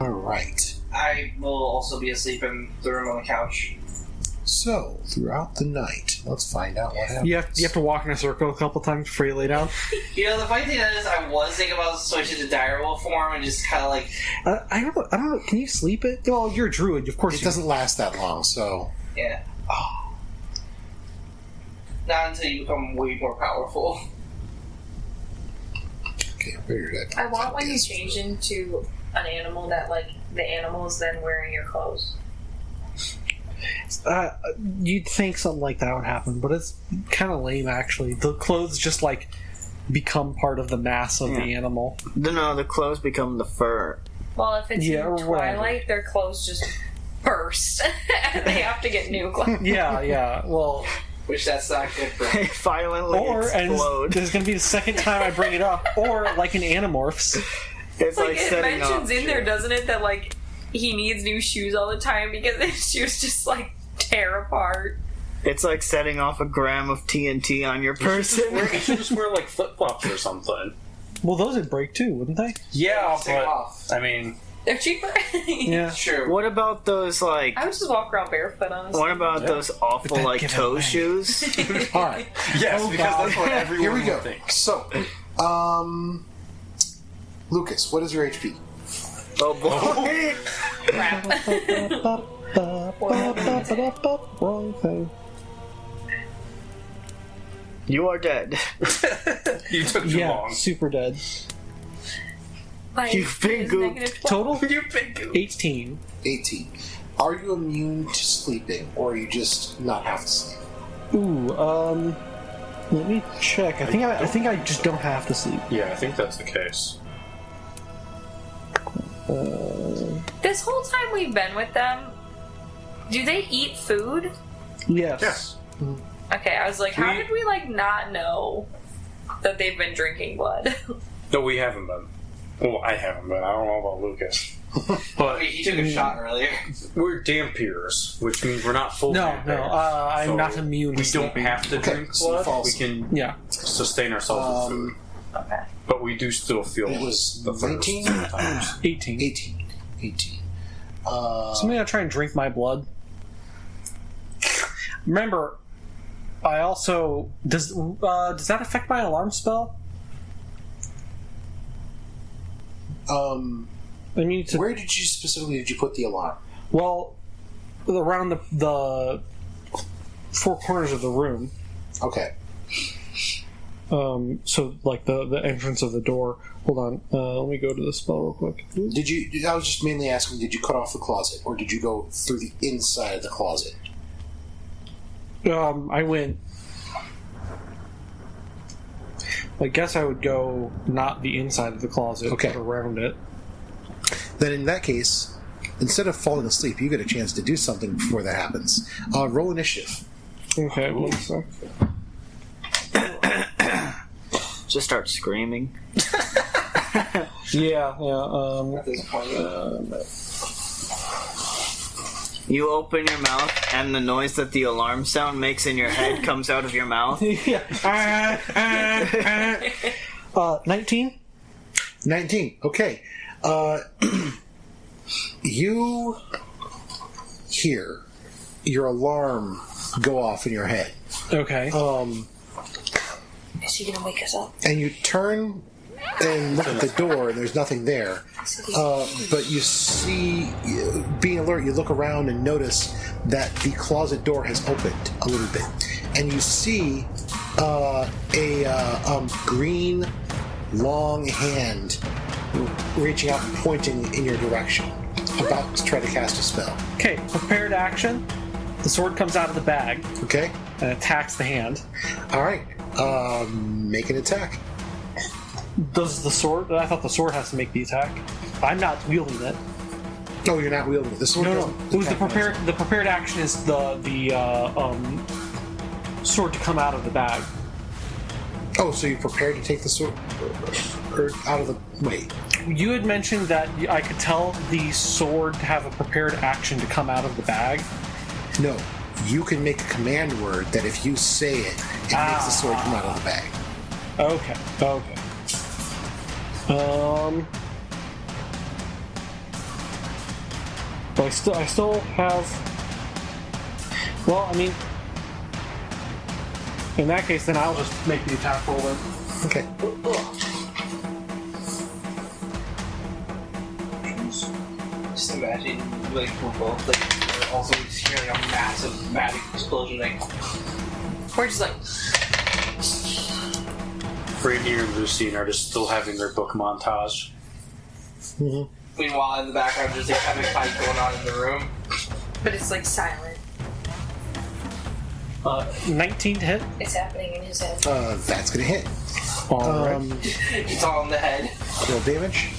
All right. I will also be asleep in the room on the couch. So, throughout the night, let's find out what happens. You have to walk in a circle a couple times before you lay down. You know, the funny thing is, I was thinking about switching to direwolf form and just kind of like... I don't know. Can you sleep it? Well, you're a druid, of course. It doesn't last that long, so... Yeah. Oh. Not until you become way more powerful. Okay, I figured it. I want when you change into an animal that, like, the animal is then wearing your clothes. You'd think something like that would happen, but it's kind of lame, actually. The clothes just, like, become part of the mass of the animal. No, the clothes become the fur. Well, if it's Yeah, in or Twilight, whatever. their clothes just burst. And they have to get new clothes. Yeah, well... Which that's not good for... They violently explode. This is going to be the second time I bring it up. Or, like in Animorphs. It's like Like, it setting mentions off. in there, doesn't it, that, like, he needs new shoes all the time because his shoes just, like, tear apart. It's like setting off a gram of TNT on your person. You should just wear like flip flops or something. Well, those would break too, wouldn't they? Yeah, Take but off. I mean, They're cheaper. Yeah. Sure. What about those, like... I would just walk around barefoot, honestly. What about those awful, But that like, give it toe away. shoes? Alright, yes, because that's what everyone here we go. thinks. So, Lucas, what is your HP? Oh, boy. Crap. Wrong thing. You are dead. You took too Yeah, long. super dead. You've been gooped. Total? You've been good. 18. 18. Are you immune to sleeping, or are you just not have to sleep? Ooh, let me check. I think I just don't have to sleep. Yeah, I think that's the case. This whole time we've been with them, do they eat food? Yes. Yes. Okay, I was like, how did we, like, not know that they've been drinking blood? No, we haven't been. Well, I haven't been. I don't know about Lucas. I But mean, he took a shot earlier. we're dampiers, which means we're not full No, vampires. I'm So not immune to We don't sleeping. have to Okay, drink so blood. false. We can Yeah. sustain ourselves with food. Okay. But we do still feel It was the thirst 19? sometimes. 18. 18. 18. Somebody gonna try and drink my blood. Remember, I also does that affect my alarm spell? I mean, Where did you put the alarm? well, around the four corners of the room. Okay. So like the entrance of the door. Hold on, let me go to the spell real quick. Did you? I was just mainly asking. Did you cut off the closet, or did you go through the inside of the closet? I went. I guess I would go not the inside of the closet, Okay. but around it. Then in that case, instead of falling asleep, you get a chance to do something before that happens. Roll initiative. Okay, one sec. Just start screaming. Yeah. At this point. You open your mouth, and the noise that the alarm sound makes in your head comes out of your mouth. Yeah. 19? 19. Okay. You hear your alarm go off in your head. Okay. Is he gonna wake us up? And you turn and look at the door, and there's nothing there. But you see, being alert, you look around and notice that the closet door has opened a little bit. And you see a green, long hand reaching out and pointing in your direction, about to try to cast a spell. Okay, prepared action. The sword comes out of the bag Okay? and attacks the hand. All right. Make an attack. Does the sword... I thought the sword has to make the attack. I'm not wielding it. Oh, you're not wielding it. The sword No. doesn't It was the attack prepared... The prepared action is the sword to come out of the bag. Oh, so you're prepared to take the sword or out of the... Wait. You had mentioned that I could tell the sword to have a prepared action to come out of the bag. No. You can make a command word that if you say it, it makes the sword come out of the bag. Okay. But I still have. Well, I mean, in that case, then I'll just make the attack roll then. Okay. Just imagine, like, we're both, like, we're also just hearing a massive magic explosion, like, We're just like, Brittany and Lucy are just still having their book montage. meanwhile in the background there's a epic fight going on in the room. but it's like silent. 19 to hit. It's happening in his head. That's gonna hit. Alright. It's all in the head. Roll damage.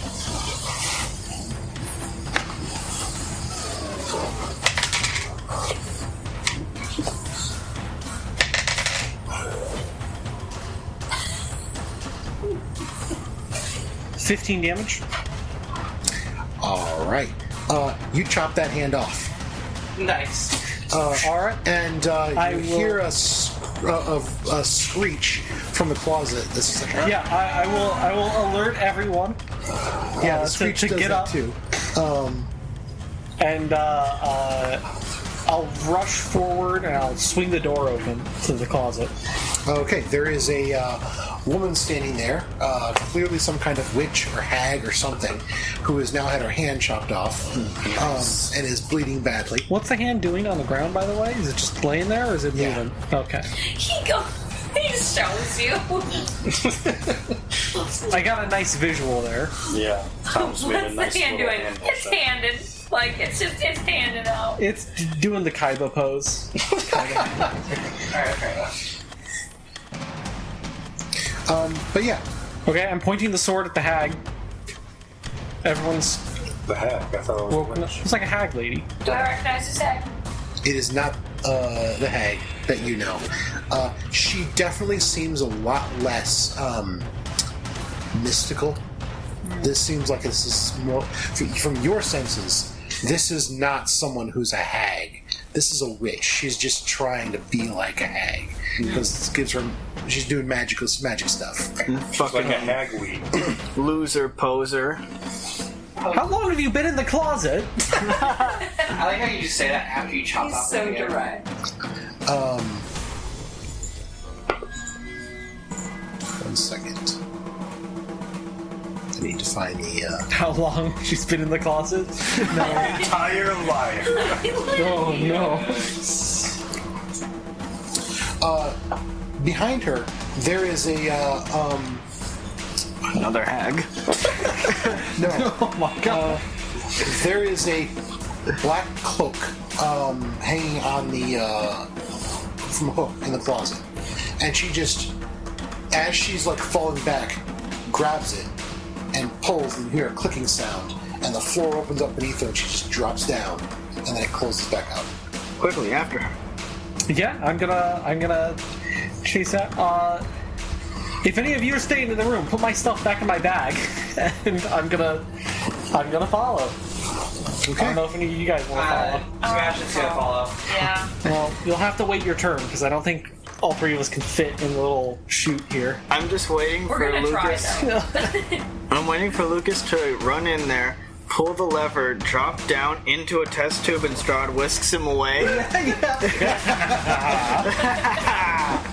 $15 damage. All right. You chop that hand off. Nice. Alright. And I you will- hear a screech from the closet. This is like, Yeah, I will alert everyone. yeah, the to screech does get that up. too. And I'll rush forward and I'll swing the door open to the closet. Okay, there is a woman standing there, clearly some kind of witch or hag or something, who has now had her hand chopped off and is bleeding badly. What's the hand doing on the ground, by the way? Is it just laying there or is it Yeah. moving? Okay. He shows you. I got a nice visual there. Yeah. Tom's made a What's nice the hand little doing? hand It's motion. handed. Like, it's handed out. It's doing the Kaiba pose. Alright, fair enough. But yeah, Okay, I'm pointing the sword at the hag. Everyone's The heck? I thought it was woken a up. witch. It's like a hag lady. Do I recognize his head? it is not the hag that you know. She definitely seems a lot less mystical. This seems like this is more, from your senses, this is not someone who's a hag. This is a witch. She's just trying to be like a hag. Because it gives her, she's doing magic stuff. It's like a hagweed. Loser poser. How long have you been in the closet? I like how you just say that after you chop He's off so the hand. direct. One second. I need to find the. How long she's been in the closet? Entire life. Oh no. Behind her, there is a. Another hag. No. Oh my god. There is a black cloak hanging on the from a hook in the closet, and she just, as she's like falling back, grabs it and pulls, and you hear a clicking sound, and the floor opens up beneath her, and she just drops down, and then it closes back up. Quickly after her. Yeah, I'm gonna chase that. If any of you are staying in the room, put my stuff back in my bag, and I'm gonna follow. I don't know if any of you guys want to follow. Sebastian's gonna follow. Yeah. Well, you'll have to wait your turn because I don't think all three of us can fit in the little chute here. I'm just waiting We're for gonna try, Lucas. though. I'm waiting for Lucas to run in there, pull the lever, drop down into a test tube, and Strahd whisks him away.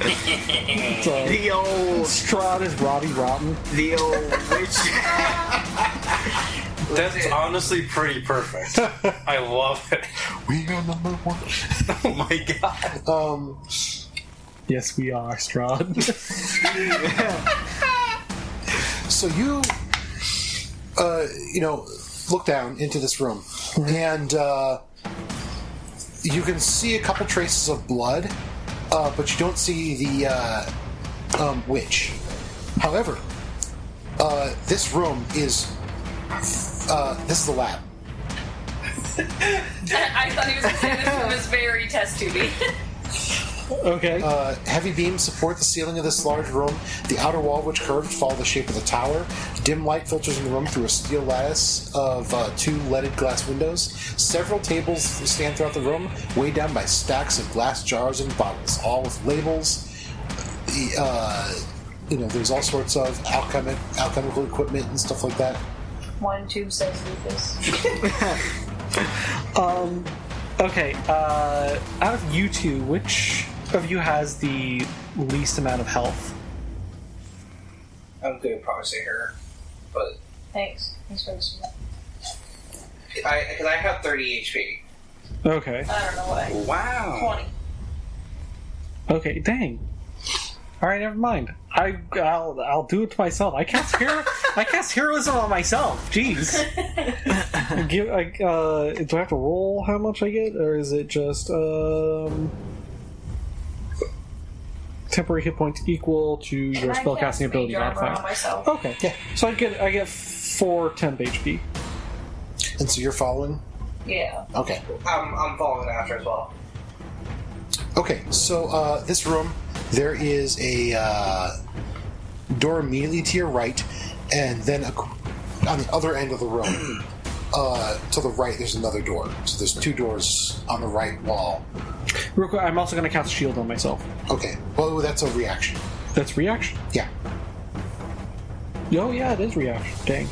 So, The old Strahd is Robbie Rotten. witch. That's honestly pretty perfect. I love it. We are number one. Oh my god. Yes, we are Strahd. So you, look down into this room, and you can see a couple traces of blood, but you don't see the witch. However, this room is this is the lab. I thought he was going to say this room was very test tubey. Okay. Heavy beams support the ceiling of this large room. The outer wall, of which curves, follow the shape of the tower. Dim light filters in the room through a steel lattice of two leaded glass windows. Several tables stand throughout the room, weighed down by stacks of glass jars and bottles, all with labels. there's all sorts of alchemical equipment and stuff like that. One tube says Lucas. Okay, out of you two, which of you has the least amount of health? I'm going to probably say her, but Thanks for this. because I have 30 HP. Okay. I don't know why. Wow. 20. Okay, dang. Alright, never mind. I'll do it to myself. I cast heroism on myself. Jeez. Do I have to roll how much I get, or is it just temporary hit points equal to your spellcasting ability modifier? On myself. Okay. Yeah. So I get 4 temp HP. And so you're following? Yeah. Okay. I'm following after as well. Okay, so this room, there is a door immediately to your right, and then on the other end of the room, to the right, there's another door. So there's 2 doors on the right wall. Real quick, I'm also going to cast shield on myself. Okay, well, that's a reaction. That's reaction. Yeah. Oh yeah, it is reaction. Dang.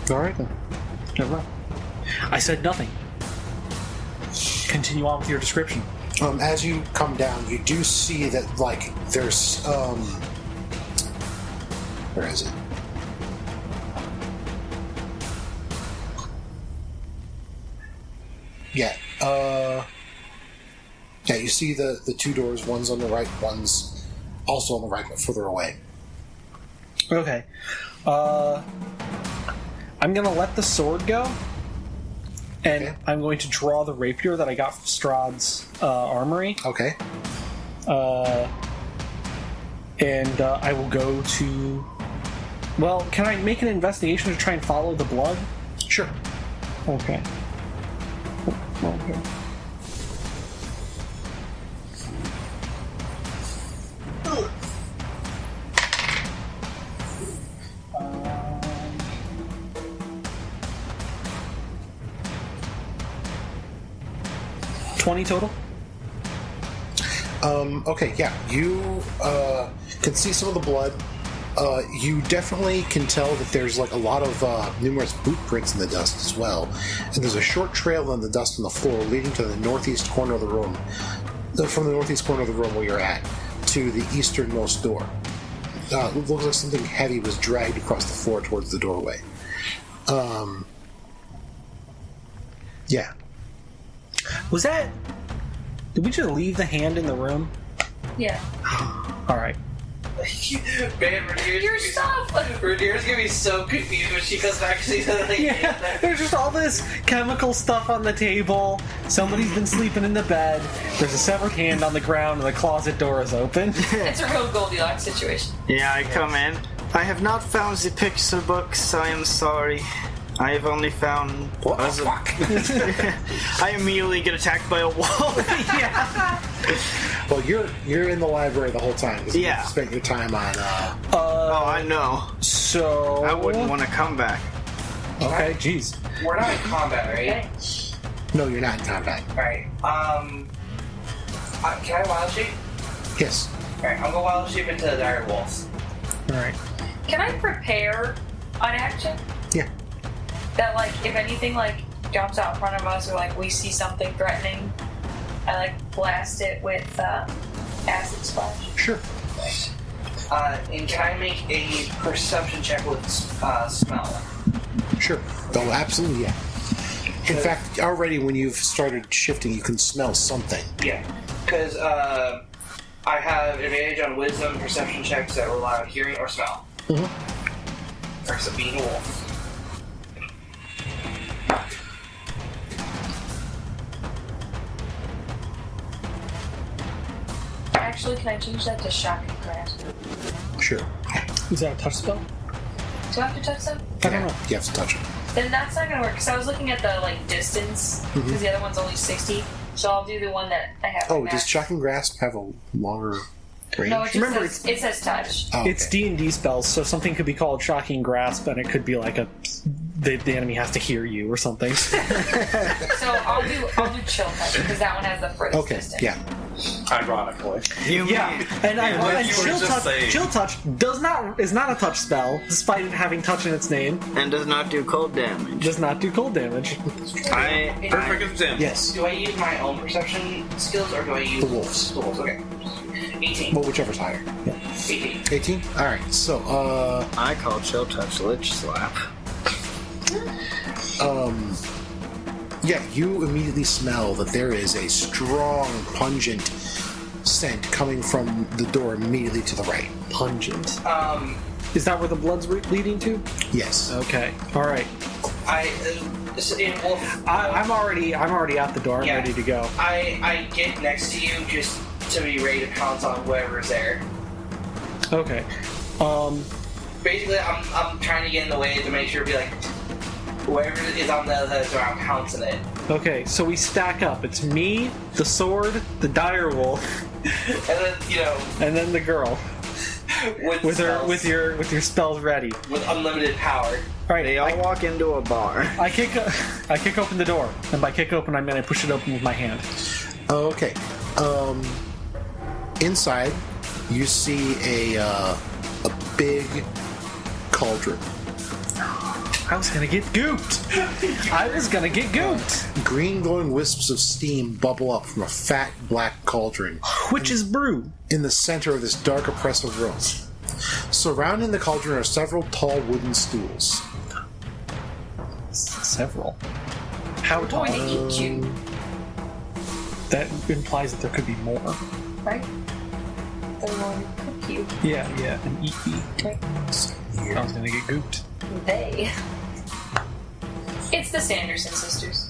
Alright then. Never mind. I said nothing. Continue on with your description. As you come down, you do see that, there's, where is it? Yeah, you see the 2 doors, one's on the right, one's also on the right, but further away. Okay. I'm gonna let the sword go, and Okay. I'm going to draw the rapier that I got from Strahd's armory, Okay. and I will go to... Well, can I make an investigation to try and follow the blood? Sure. Okay. Okay. $20 total? Okay, yeah. You can see some of the blood. You definitely can tell that there's a lot of numerous boot prints in the dust as well. And there's a short trail in the dust on the floor leading to the northeast corner of the room. From the northeast corner of the room where you're at to the easternmost door. It looks like something heavy was dragged across the floor towards the doorway. Yeah. Was that... Did we just leave the hand in the room? Yeah. Alright. Man, Your stuff! Rhaenyra's gonna be so confused when she comes back to see that. Yeah, there's just all this chemical stuff on the table. Somebody's been sleeping in the bed. There's a severed hand on the ground, and the closet door is open. It's a real Goldilocks situation. Yeah, I come in. I have not found the picture books. I am sorry. I have only found... What the fuck? I immediately get attacked by a wolf. Yeah. Well, you're in the library the whole time. 'Cause Yeah. You spent your time on... Oh, I know. So... I wouldn't want to come back. Okay, jeez. We're not in combat, right? Okay. No, you're not in combat. Alright, can I wild shape? Yes. Alright, I'm gonna wild shape into the dire wolves. Alright. Can I prepare an action? Yeah. That, if anything, jumps out in front of us or, we see something threatening, I, blast it with, acid splash? Sure. And can I make a perception check with smell? Sure. Oh, absolutely, yeah. In fact, already when you've started shifting, you can smell something. Yeah. Because I have advantage on wisdom perception checks that rely on hearing or smell. Mm-hmm. Versus being a wolf. Actually, can I change that to shocking grasp? Sure. Is that a touch spell? Do I have to touch them? I don't know. You have to touch it. Then that's not gonna work, because I was looking at the, distance, because the other one's only 60, so I'll do the one that I have. Oh, max. does Shocking Grasp have a longer range? No, it just Remember, it says touch. Oh, It's okay. D&D spells, so something could be called Shocking Grasp, and it could be the enemy has to hear you or something. So I'll do chill touch, because that one has the furthest Okay, distance. yeah. Ironically. Yeah, and you were just saying. Chill Touch is not a touch spell, despite it having touch in its name. And does not do cold damage. Does not do cold damage. Perfect example. Yes. Do I use my own perception skills or do I use The wolves. The wolves, okay. 18. Well, whichever's higher. 18. 18? Alright, so, I call Chill Touch Lich Slap. yeah, you immediately smell that there is a strong, pungent scent coming from the door immediately to the right. Pungent. Is that where the blood's leading to? Yes. Okay. All right. In wolf, I'm already at the door. I'm Yeah. ready to go. I get next to you just to be ready to pounce on whoever's there. Okay. Basically, I'm trying to get in the way to make sure to be like, whoever is on the other side of the door, I'm pouncing it. Okay. So we stack up. It's me, the sword, the dire wolf, And then, and then the girl with your spells ready. with unlimited power. All right. They all walk into a bar. I kick open the door, and by kick open I mean I push it open with my hand. Okay. Inside, you see a big cauldron. I was gonna get gooped. Green glowing wisps of steam bubble up from a fat black cauldron Witch's brew. in the center of this dark, oppressive room. Surrounding the cauldron are several tall wooden stools. Several. How We're tall? going to eat you, That implies that there could be more. right? They're going to cook you. Yeah, and eat me. Right? I was gonna get gooped. They. It's the Sanderson sisters.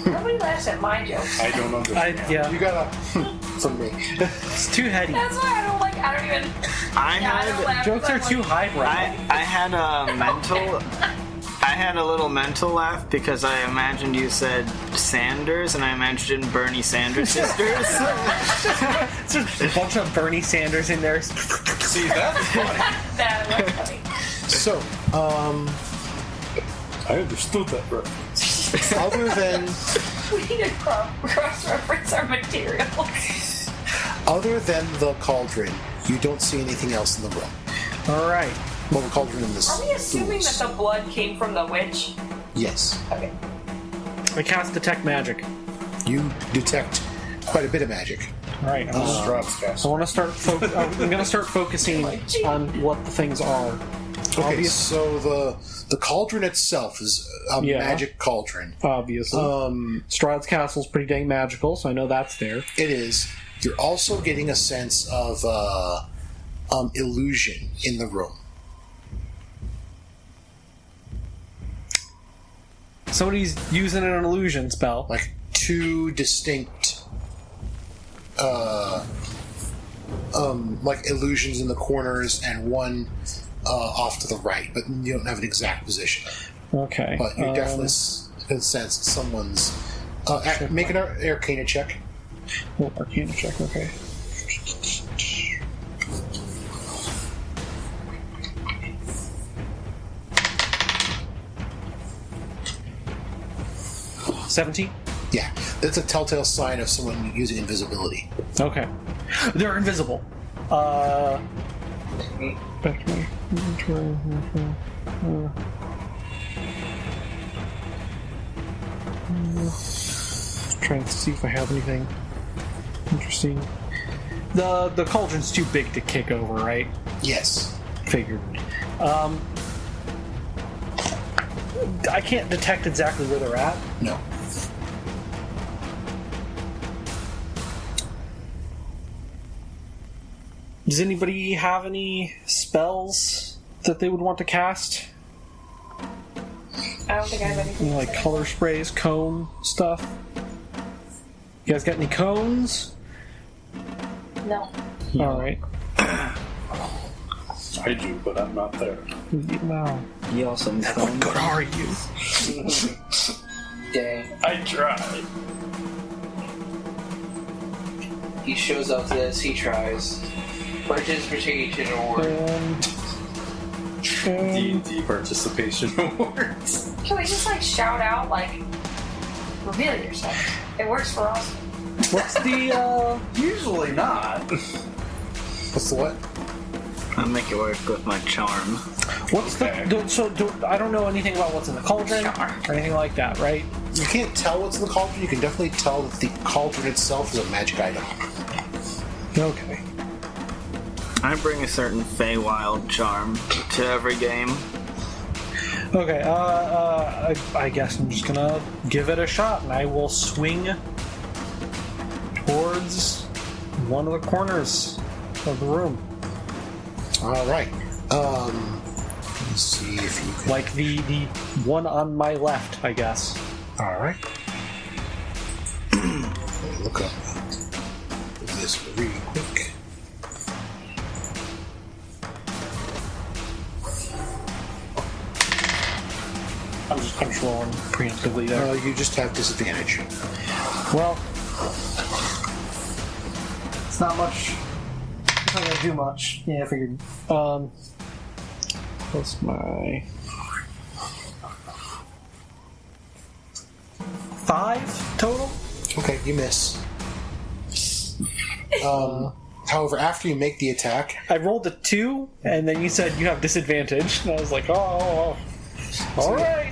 Nobody laughs at my jokes. I don't understand. You got a from me. It's too heady. That's why I don't even. I I don't had laugh. Jokes are I'm too like, highbrow. I had a little mental laugh because I imagined you said Sanders and I imagined Bernie Sanders sisters. It's just a bunch of Bernie Sanders in there. See, that's funny. That was funny. So, I understood that reference. other than We need to cross-reference our material. other than the cauldron, you don't see anything else in the room. All right. Well, the cauldron in the Are we assuming that the blood came from the witch? Yes. Okay. I cast detect magic. You detect quite a bit of magic. All right. Straub's I castle. want to start. I'm gonna start focusing on what the things are. Okay, so the cauldron itself is a Yeah. magic cauldron. Obviously. Strahd's castle's pretty dang magical, so I know that's there. It is. You're also getting a sense of illusion in the room. Somebody's using an illusion spell. Like two distinct like illusions in the corners and one off to the right, but you don't have an exact position. Okay. But you definitely can sense someone's make an Arcana check. Oh, Arcana check. Okay. $17? Yeah, that's a telltale sign of someone using invisibility. Okay. They're invisible. Back to my inventory. Trying to see if I have anything interesting. The cauldron's too big to kick over, right? Yes. Figured. I can't detect exactly where they're at. No. Does anybody have any spells that they would want to cast? I don't think I have anything. Any, like color sprays, cone stuff? You guys got any cones? No. Alright. I do, but I'm not there. Wow. You also What good are you? Dang. I tried. He shows up to this, he tries. Participation award. D&D participation awards. Can we just shout out reveal yourself? It works for us. What's the Usually not. What's the what? I'll make it work with my charm. what's the I don't know anything about what's in the cauldron or anything like that, right? You can't tell what's in the cauldron. You can definitely tell that the cauldron itself is a magic item. Okay. I bring a certain Feywild charm to every game. Okay, I guess I'm just gonna give it a shot, and I will swing towards one of the corners of the room. All right. Let's see if you can. Like the one on my left, I guess. All right. Let me look up this really quick. I'm just rolling preemptively there. You just have disadvantage. Well, it's not much. It's not gonna do much. Yeah, I figured. What's my 5 total? Okay, you miss. However, after you make the attack, I rolled a 2, and then you said you have disadvantage, and I was like, oh. All right.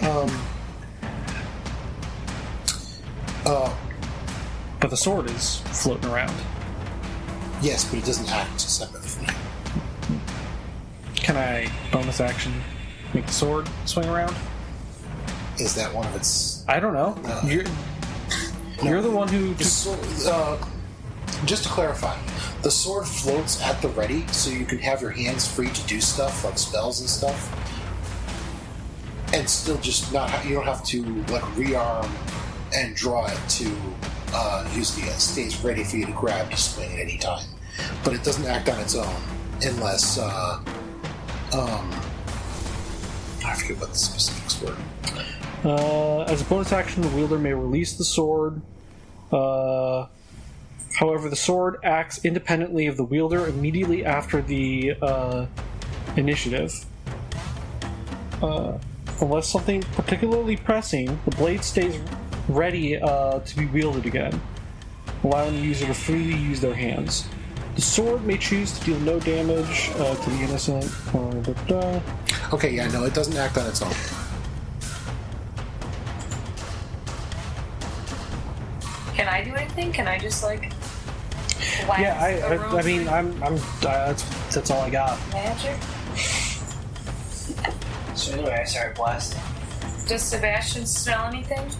But the sword is floating around. yes, but it doesn't act separately from you. Can I bonus action make the sword swing around? Is that one of its? I don't know. You're the one who. The sword, just to clarify, the sword floats at the ready, so you can have your hands free to do stuff like spells and stuff, and still just not. You don't have to like rearm and draw it to use the. It stays ready for you to grab to swing at any time, but it doesn't act on its own unless. I forget what the specifics were. As a bonus action, the wielder may release the sword. However, the sword acts independently of the wielder immediately after the initiative. Unless something particularly pressing, the blade stays ready to be wielded again, allowing the user to freely use their hands. The sword may choose to deal no damage to the innocent. Okay, yeah, no, it doesn't act on its own. Can I do anything? Can I just like? Blast Yeah, the room I mean, with that's all I got. magic. So anyway, I started blasting. Does Sebastian smell anything?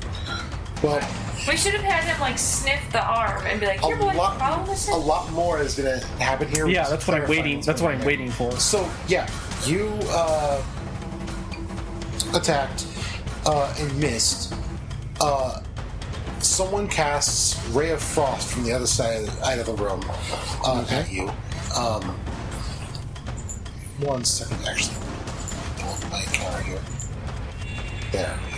Well, We should have had him like sniff the arm and be like, "Here, boy, problem with a it?" lot more is going to happen here. Yeah, which is that's what I'm clarifying waiting. what's That's what going I'm on. waiting for. So yeah, you attacked and missed. Someone casts Ray of Frost from the other side of the room at you. 1 second, actually. Pull up my counter here. There we go.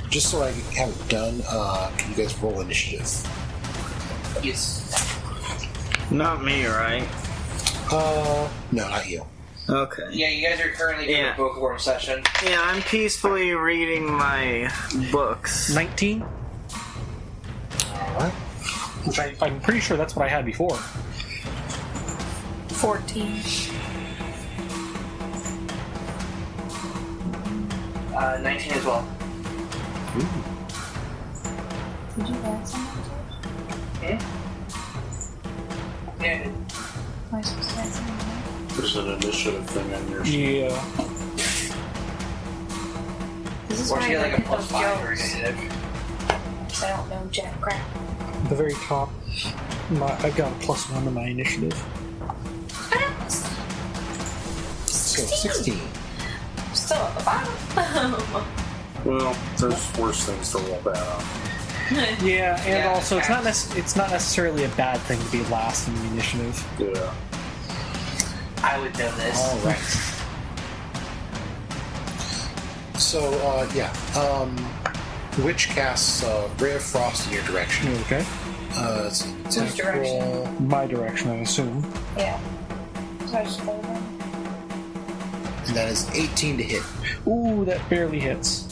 Just so I have it done, can you guys roll initiative? Yes. Not me, right? No, not you. Okay. Yeah, you guys are currently doing Yeah. a bookworm session. Yeah, I'm peacefully reading my books. 19, Alright. which I'm pretty sure that's what I had before. 14. 19 as well. Did you add something to it? Yeah. Am I supposed to add something to it? There's an initiative thing on your Yeah. This is Or why she I had like a get plus those 5 or jokes. initiative. I don't know jack crap. At the very top, I've got a +1 in my initiative. So 16. Still at the bottom. Well, there's worse things to roll bad on. Yeah, and Yeah, also it's not that's- it's not necessarily a bad thing to be last in the initiative. Yeah. I would know this. All right. So, Witch casts Ray of Frost in your direction. Okay. It's Whose direction? My direction, I assume. Yeah. So I just go there. and that is 18 to hit. Ooh, that barely hits.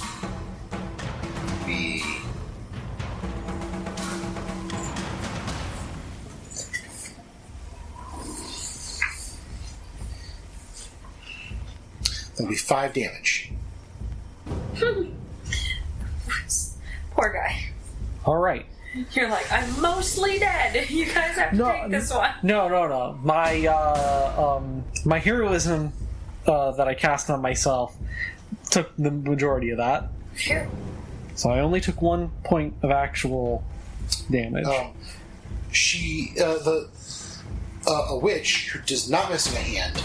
Be That'll be 5 damage. Poor guy. All right. You're like, I'm mostly dead. You guys have to take this one. No. My heroism that I cast on myself took the majority of that. Sure. So I only took 1 point of actual damage. A witch who does not miss a hand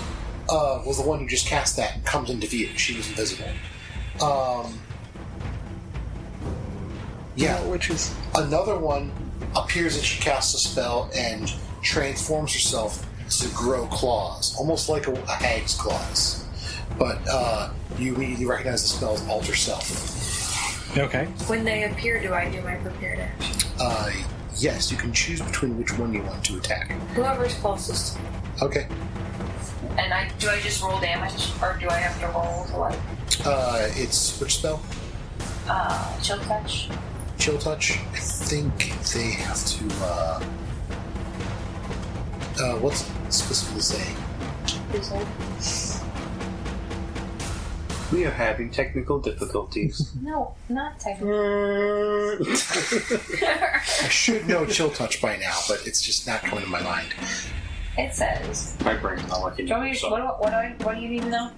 was the one who just cast that and comes into view. She was invisible. Which is Another one appears and she casts a spell and transforms herself to grow claws, almost like a hag's claws. But you immediately recognize the spell as Alter Self. okay. When they appear, do I do my prepared action? Yes, you can choose between which one you want to attack. Whoever's closest to me. Okay. And do I just roll damage, or do I have to roll to like It's which spell? chill touch? Chill Touch. I think they have to. What's it specifically saying? Please hold. We are having technical difficulties. No, not technically. I should know Chill Touch by now, but it's just not coming to my mind. It says. My brain's not working. Do you want me, so- what do you need to know?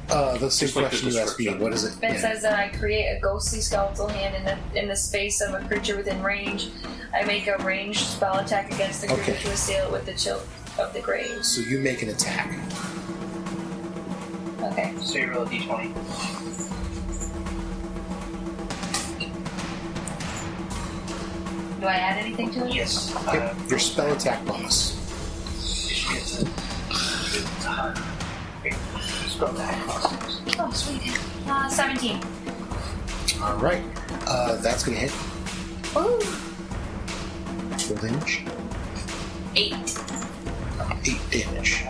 The same Just like the question you asked me. description. What is it? It Yeah. says that I create a ghostly skeletal hand in the space of a creature within range. I make a ranged spell attack against the creature Okay. to assail it with the chill of the grave. So you make an attack. Okay. So you roll a d20. Do I add anything to it? Yes. Yep. Your spell attack bonus. Spell attack. Oh, sweet. 17. All right. That's going to hit. Ooh. Full damage. 8. 8 damage.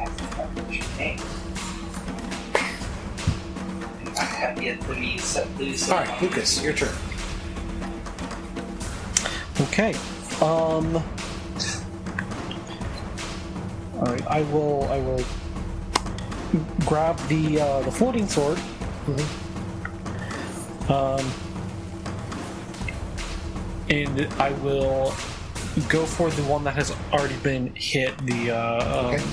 Okay. I have yet to be set loose. All right, Lucas, your turn. Okay. All right. I will grab the floating sword. And I will go for the one that has already been hit. The Okay.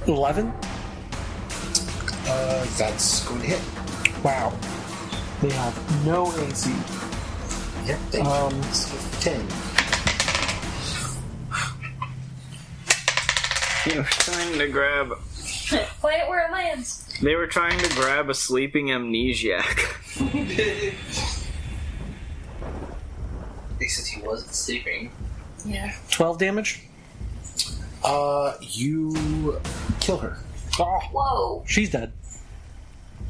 11. That's going to hit. Wow. They have no AC. Yep. Thank you. 10. They were trying to grab. Play it where it lands. They were trying to grab a sleeping amnesiac. Since he wasn't sleeping. Yeah. 12 damage. You kill her. Oh, Whoa. she's dead.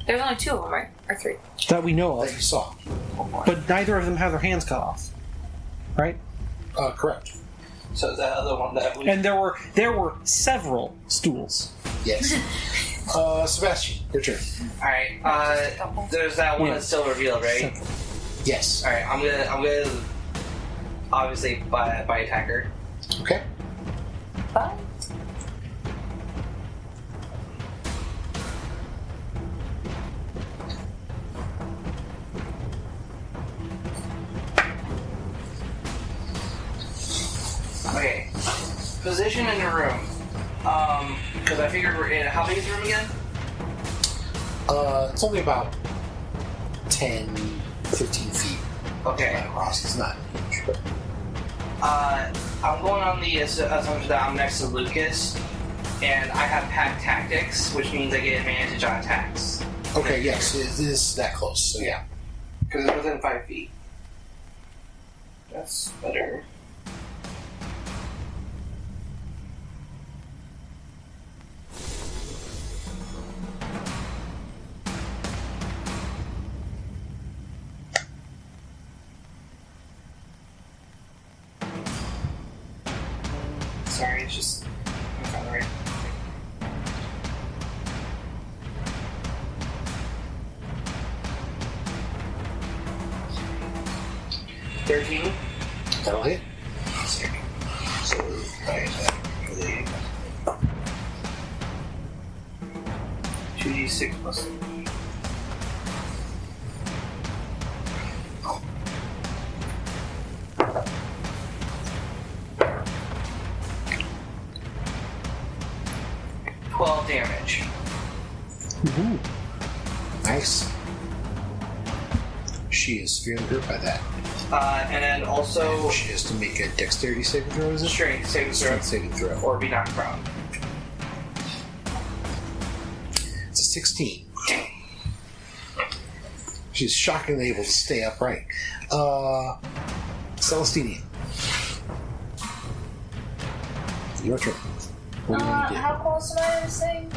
There's only 2 of them, right? Or 3. That we know That of. you saw. But neither of them have their hands cut off. Right? Correct. So that other one that we. And there were several stools. Yes. Sebastian, your turn. Alright, there's that one Yeah. that's still revealed, right? Yes. Alright, I'm gonna obviously by attacker. Okay. Bye. Okay. Position in the room. Because I figured we're in. How big is the room again? It's only about 10, 15 feet Okay. across. It's not huge, but I'm going on the assumption that I'm next to Lucas, and I have pack tactics, which means I get advantage on attacks. Okay, yes, it is that close, so yeah. Because it's within 5 feet. That's better. Sorry, it's just I found the right. $13. That'll hit. Sick. So, right, really. 2d6 plus 3. Damage. Ooh. Nice. She is severely hurt by that. And then also She has to make a dexterity saving throw, is it? strength saving throw, Strength saving throw. or be knocked prone. It's a 16. She's shockingly able to stay upright. Celestinian. Your turn. What do you want to do? How close am I to this thing?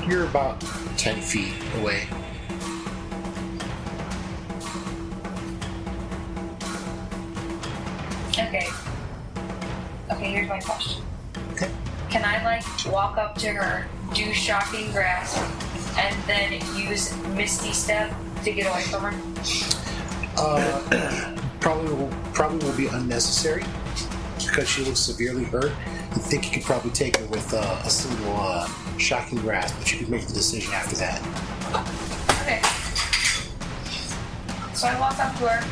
You're about 10 feet away. Okay. Okay, here's my question. Okay. Can I, like, walk up to her, do shocking grasp, and then use Misty Step to get away from her? Probably will be unnecessary because she looks severely hurt. I think you could probably take her with a single shocking grasp, but you could make the decision after that. Okay. So I walk up to her,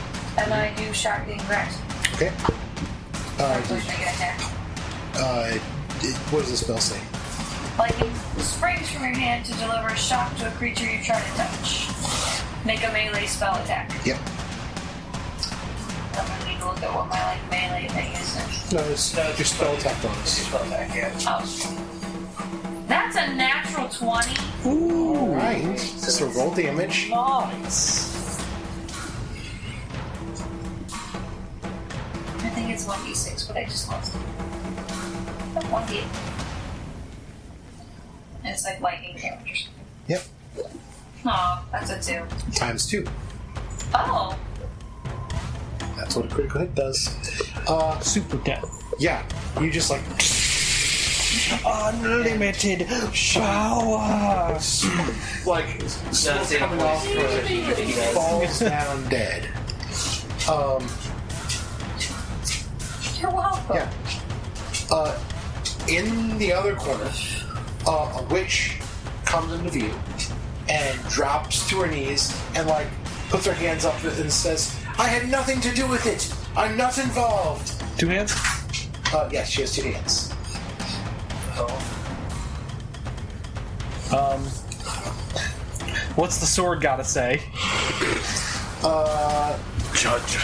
and then I do shocking grasp. Okay. Push make an attack. What does the spell say? Lightning springs from your hand to deliver a shock to a creature you try to touch. Make a melee spell attack. Yep. I'm gonna need to look at what my melee thing is. No, it's your spell attack bonus. Spell attack, yeah. Oh. That's a natural 20. All right. So roll damage. Nice. I think it's 1d6, but I just lost it. No, 1d8. And it's like lightning damage or something. Yep. Aw, that's a 2. Times 2. Oh! That's what a critical hit does. Super death. Yeah. You just like Unlimited power. like That's it. coming off her, falls down dead. You're welcome. Yeah. In the other corner, a witch comes into view and drops to her knees and like puts her hands up and says, "I had nothing to do with it. I'm not involved." 2 hands? Yes, she has 2 hands. What's the sword gotta say? Judge.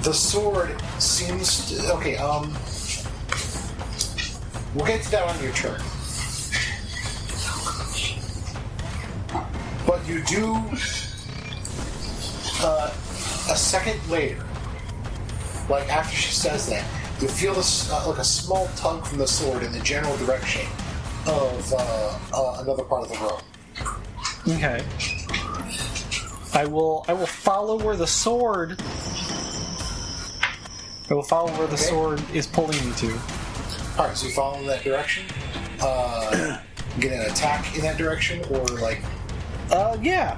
The sword seems to, okay. We'll get to that on your turn. But you do. A second later, like after she says that, you feel this like a small tug from the sword in the general direction of another part of the room. Okay. I will follow where the sword. I will follow where the sword is pulling me to. All right, so you follow in that direction. Get an attack in that direction, or like, Yeah.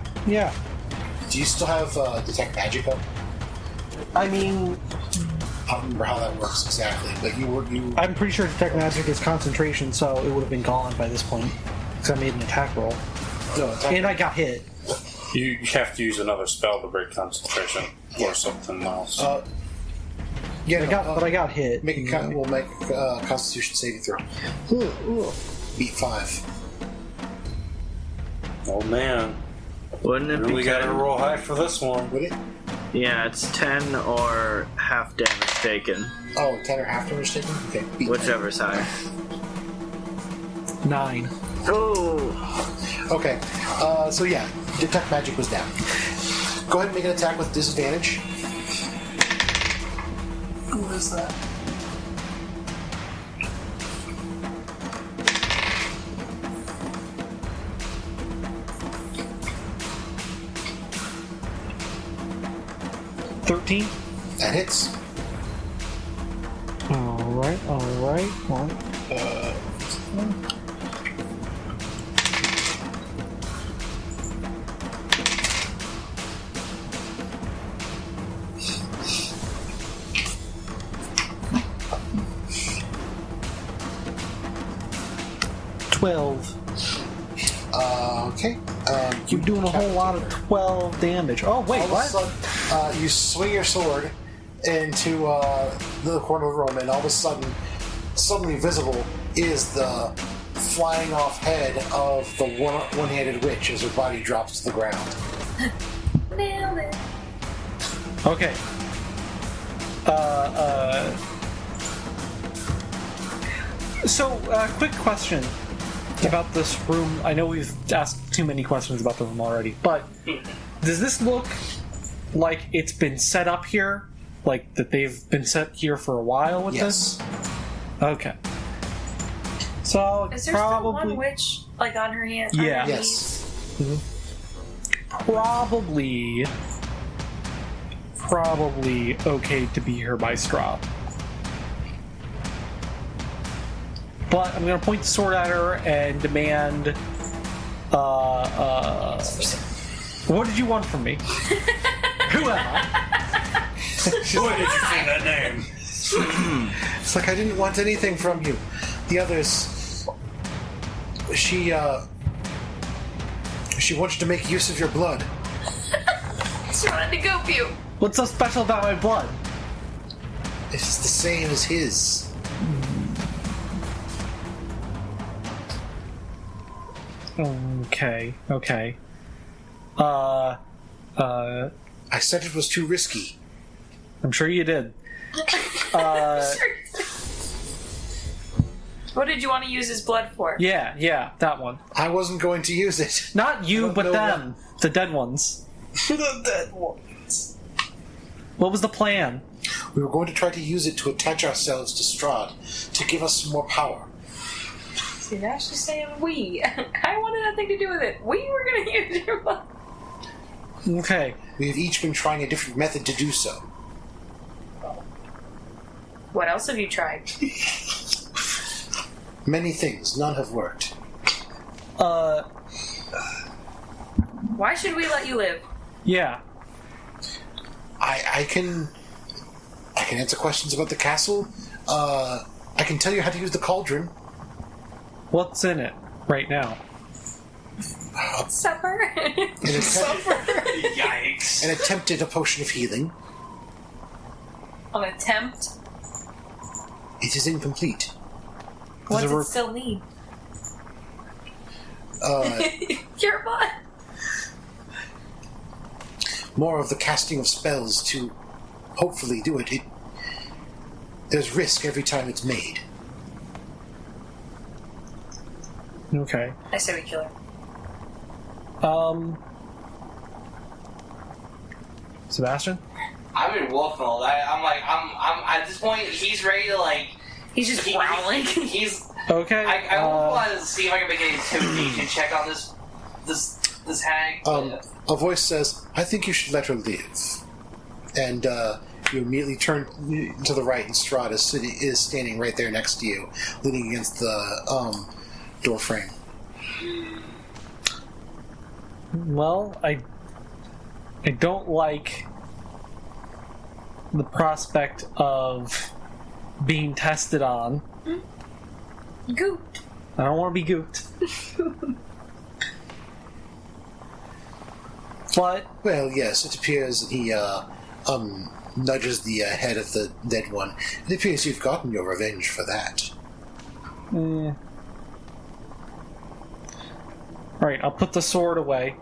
do you still have detect magic up? I mean, I don't remember how that works exactly, but you. I'm pretty sure detect magic is concentration, so it would have been gone by this point because I made an attack roll No, attack. and I got hit. You have to use another spell to break concentration or something else. Yeah, But I got hit. Make a we'll make a Constitution saving throw. Beat 5. Oh man, Wouldn't it really be got to kind roll high for this one. Would it? Yeah, it's 10 or half damage taken. Oh, 10 or half damage taken? Okay, beat that. Whichever's higher. 9. Oh! Okay, so yeah, Detect Magic was down. Go ahead and make an attack with disadvantage. What is that? That hits. Alright. 12. Okay. You're doing a whole lot of 12 damage. Oh, wait, All what? of a sudden, you swing your sword into the corner of the room, and all of a sudden, suddenly visible is the flying off head of the one-handed witch as her body drops to the ground. Nailed it. Okay. So, quick question about this room. I know we've asked too many questions about the room already, but does this look like it's been set up here? Like that they've been set here for a while with Yes. this? Okay. So, Is there probably... still one witch, like, on her hand? Yeah. On her Yes. Probably okay to be here by straw. But I'm going to point the sword at her and demand, what did you want from me? Who am I? Boy, did you say that name? It's like I didn't want anything from you. The others, she wants to make use of your blood. She wanted to gope you. What's so special about my blood? It's the same as his. Okay. I said it was too risky. I'm sure you did. What did you want to use his blood for? Yeah, that one. I wasn't going to use it. Not I you, don't but know them. The dead ones. The dead ones. What was the plan? We were going to try to use it to attach ourselves to Strahd, to give us some more power. See, now she's saying we. I wanted nothing to do with it. We were going to use your blood. Okay. We have each been trying a different method to do so. What else have you tried? Many things, none have worked. Why should we let you live? Yeah. I can answer questions about the castle. I can tell you how to use the cauldron. What's in it right now? Supper? Yikes. An attempted a potion of healing. An attempt? It is incomplete. What's Does it it still need? Uh, Your blood. more of the casting of spells to hopefully do it. There's risk every time it's made. Okay. I say we kill her. Sebastian? I'm in wolf mode. I'm at this point. He's ready to He's just growling. He's. Okay. I want to see if I can make an intimidation check on this hag. A voice says, I think you should let her live. And you immediately turn to the right, and Strahd is standing right there next to you, leaning against the door frame. Well, I don't like the prospect of being tested on. Gooped. I don't want to be gooped. But Well, yes, it appears that he nudges the head of the dead one. It appears you've gotten your revenge for that. Alright, I'll put the sword away.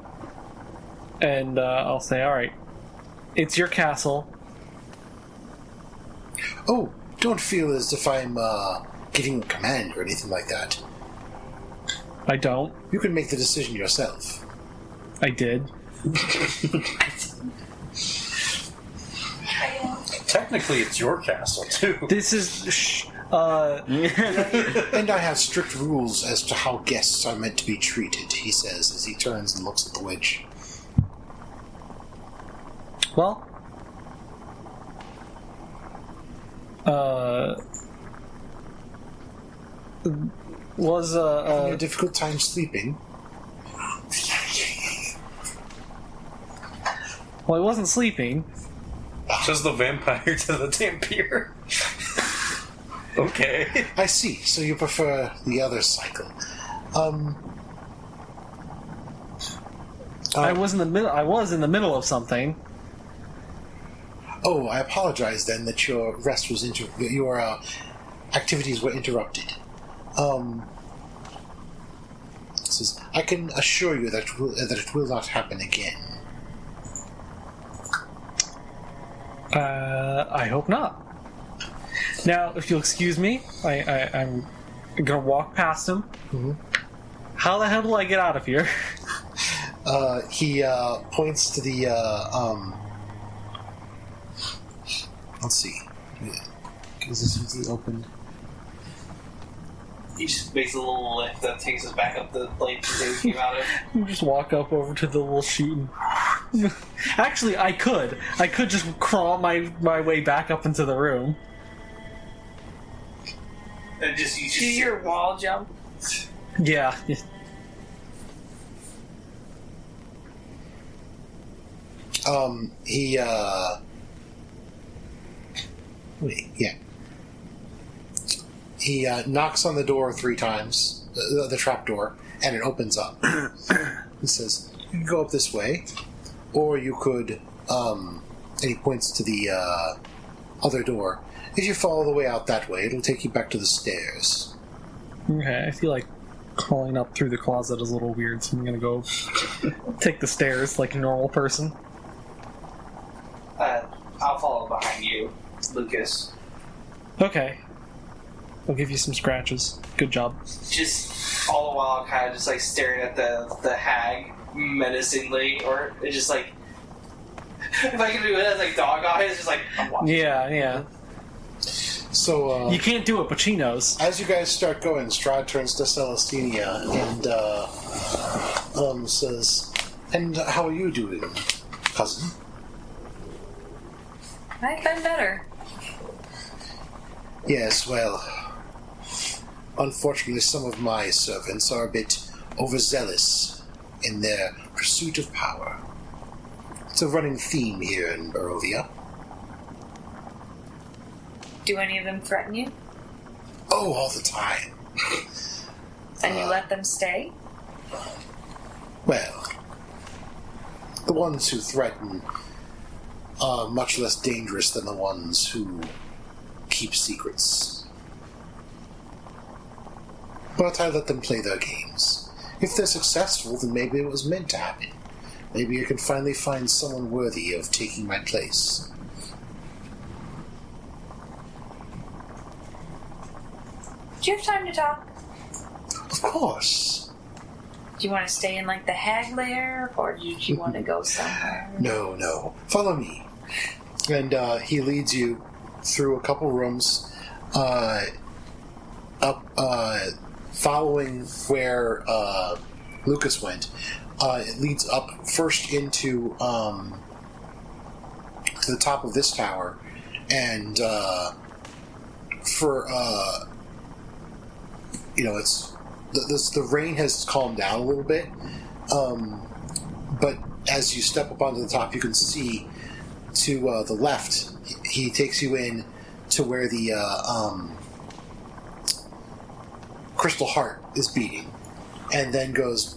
And I'll say, alright, It's your castle. Oh, don't feel as if I'm giving a command or anything like that. I don't. You can make the decision yourself. I did. Technically, it's your castle too. This is... And I have strict rules as to how guests are meant to be treated, he says as he turns and looks at the witch. Well... was Having a difficult time sleeping? well, I wasn't sleeping. Just the vampire to the dampier. Okay. I see. So you prefer the other cycle. I was in the middle. I was in the middle of something. Oh, I apologize then that your rest was your activities were interrupted. Says, I can assure you that it will not happen again. I hope not. Now, if you'll excuse me, I'm gonna walk past him. Mm-hmm. How the hell do I get out of here? He points to the let's see, because this is the open. He just makes a little lift that takes us back up the plate that we came out of. Just walk up over to the little chute and... Actually, I could just crawl my way back up into the room. And just you Do your wall jump. Yeah. He wait, yeah. He knocks on the door 3 times, the trap door, and it opens up. He says, "You can go up this way, or you could," and he points to the other door. If you follow the way out that way, it'll take you back to the stairs. Okay, I feel like crawling up through the closet is a little weird, so I'm gonna go take the stairs like a normal person. I'll follow behind you, Lucas. Okay. I'll give you some scratches. Good job. Just all the while, kind of just like staring at the hag menacingly, or it's just like if I can do it as like dog eyes, just like I'm watching. Yeah. So You can't do it, but she knows. as you guys start going, Strahd turns to Celestina and says, "And how are you doing, cousin?" I've been better. Yes, well, unfortunately some of my servants are a bit overzealous in their pursuit of power. It's a running theme here in Barovia. Do any of them threaten you? Oh, all the time. And you let them stay? Well, the ones who threaten are much less dangerous than the ones who keep secrets. But I let them play their games. If they're successful, then maybe it was meant to happen. Maybe I can finally find someone worthy of taking my place. Do you have time to talk? Of course. Do you want to stay in like the hag lair, or do you want to go somewhere? No. Follow me. And he leads you through a couple rooms, up, following where Lucas went. It leads up first into to the top of this tower, and it's the rain has calmed down a little bit, but as you step up onto the top, you can see to the left. He takes you in to where the crystal heart is beating, and then goes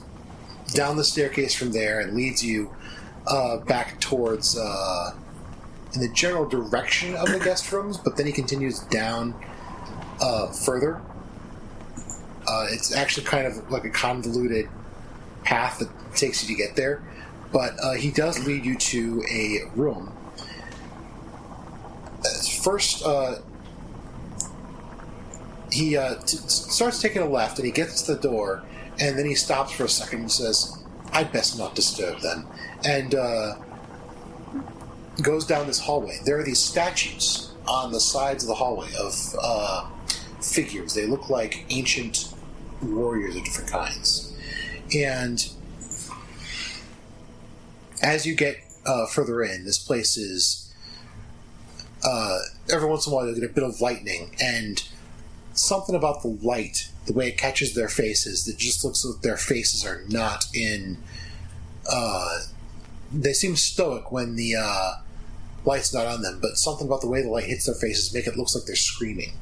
down the staircase from there and leads you back towards in the general direction of the guest rooms, but then he continues down further. It's actually kind of like a convoluted path that takes you to get there, but he does lead you to a room first, he starts taking a left, and he gets to the door, and then he stops for a second and says, "I'd best not disturb them," and goes down this hallway. There are these statues on the sides of the hallway of figures. They look like ancient warriors of different kinds. And as you get further in, this place is... every once in a while you'll get a bit of lightning, and something about the light, the way it catches their faces, that just looks like their faces are not in... they seem stoic when the light's not on them, but something about the way the light hits their faces make it look like they're screaming.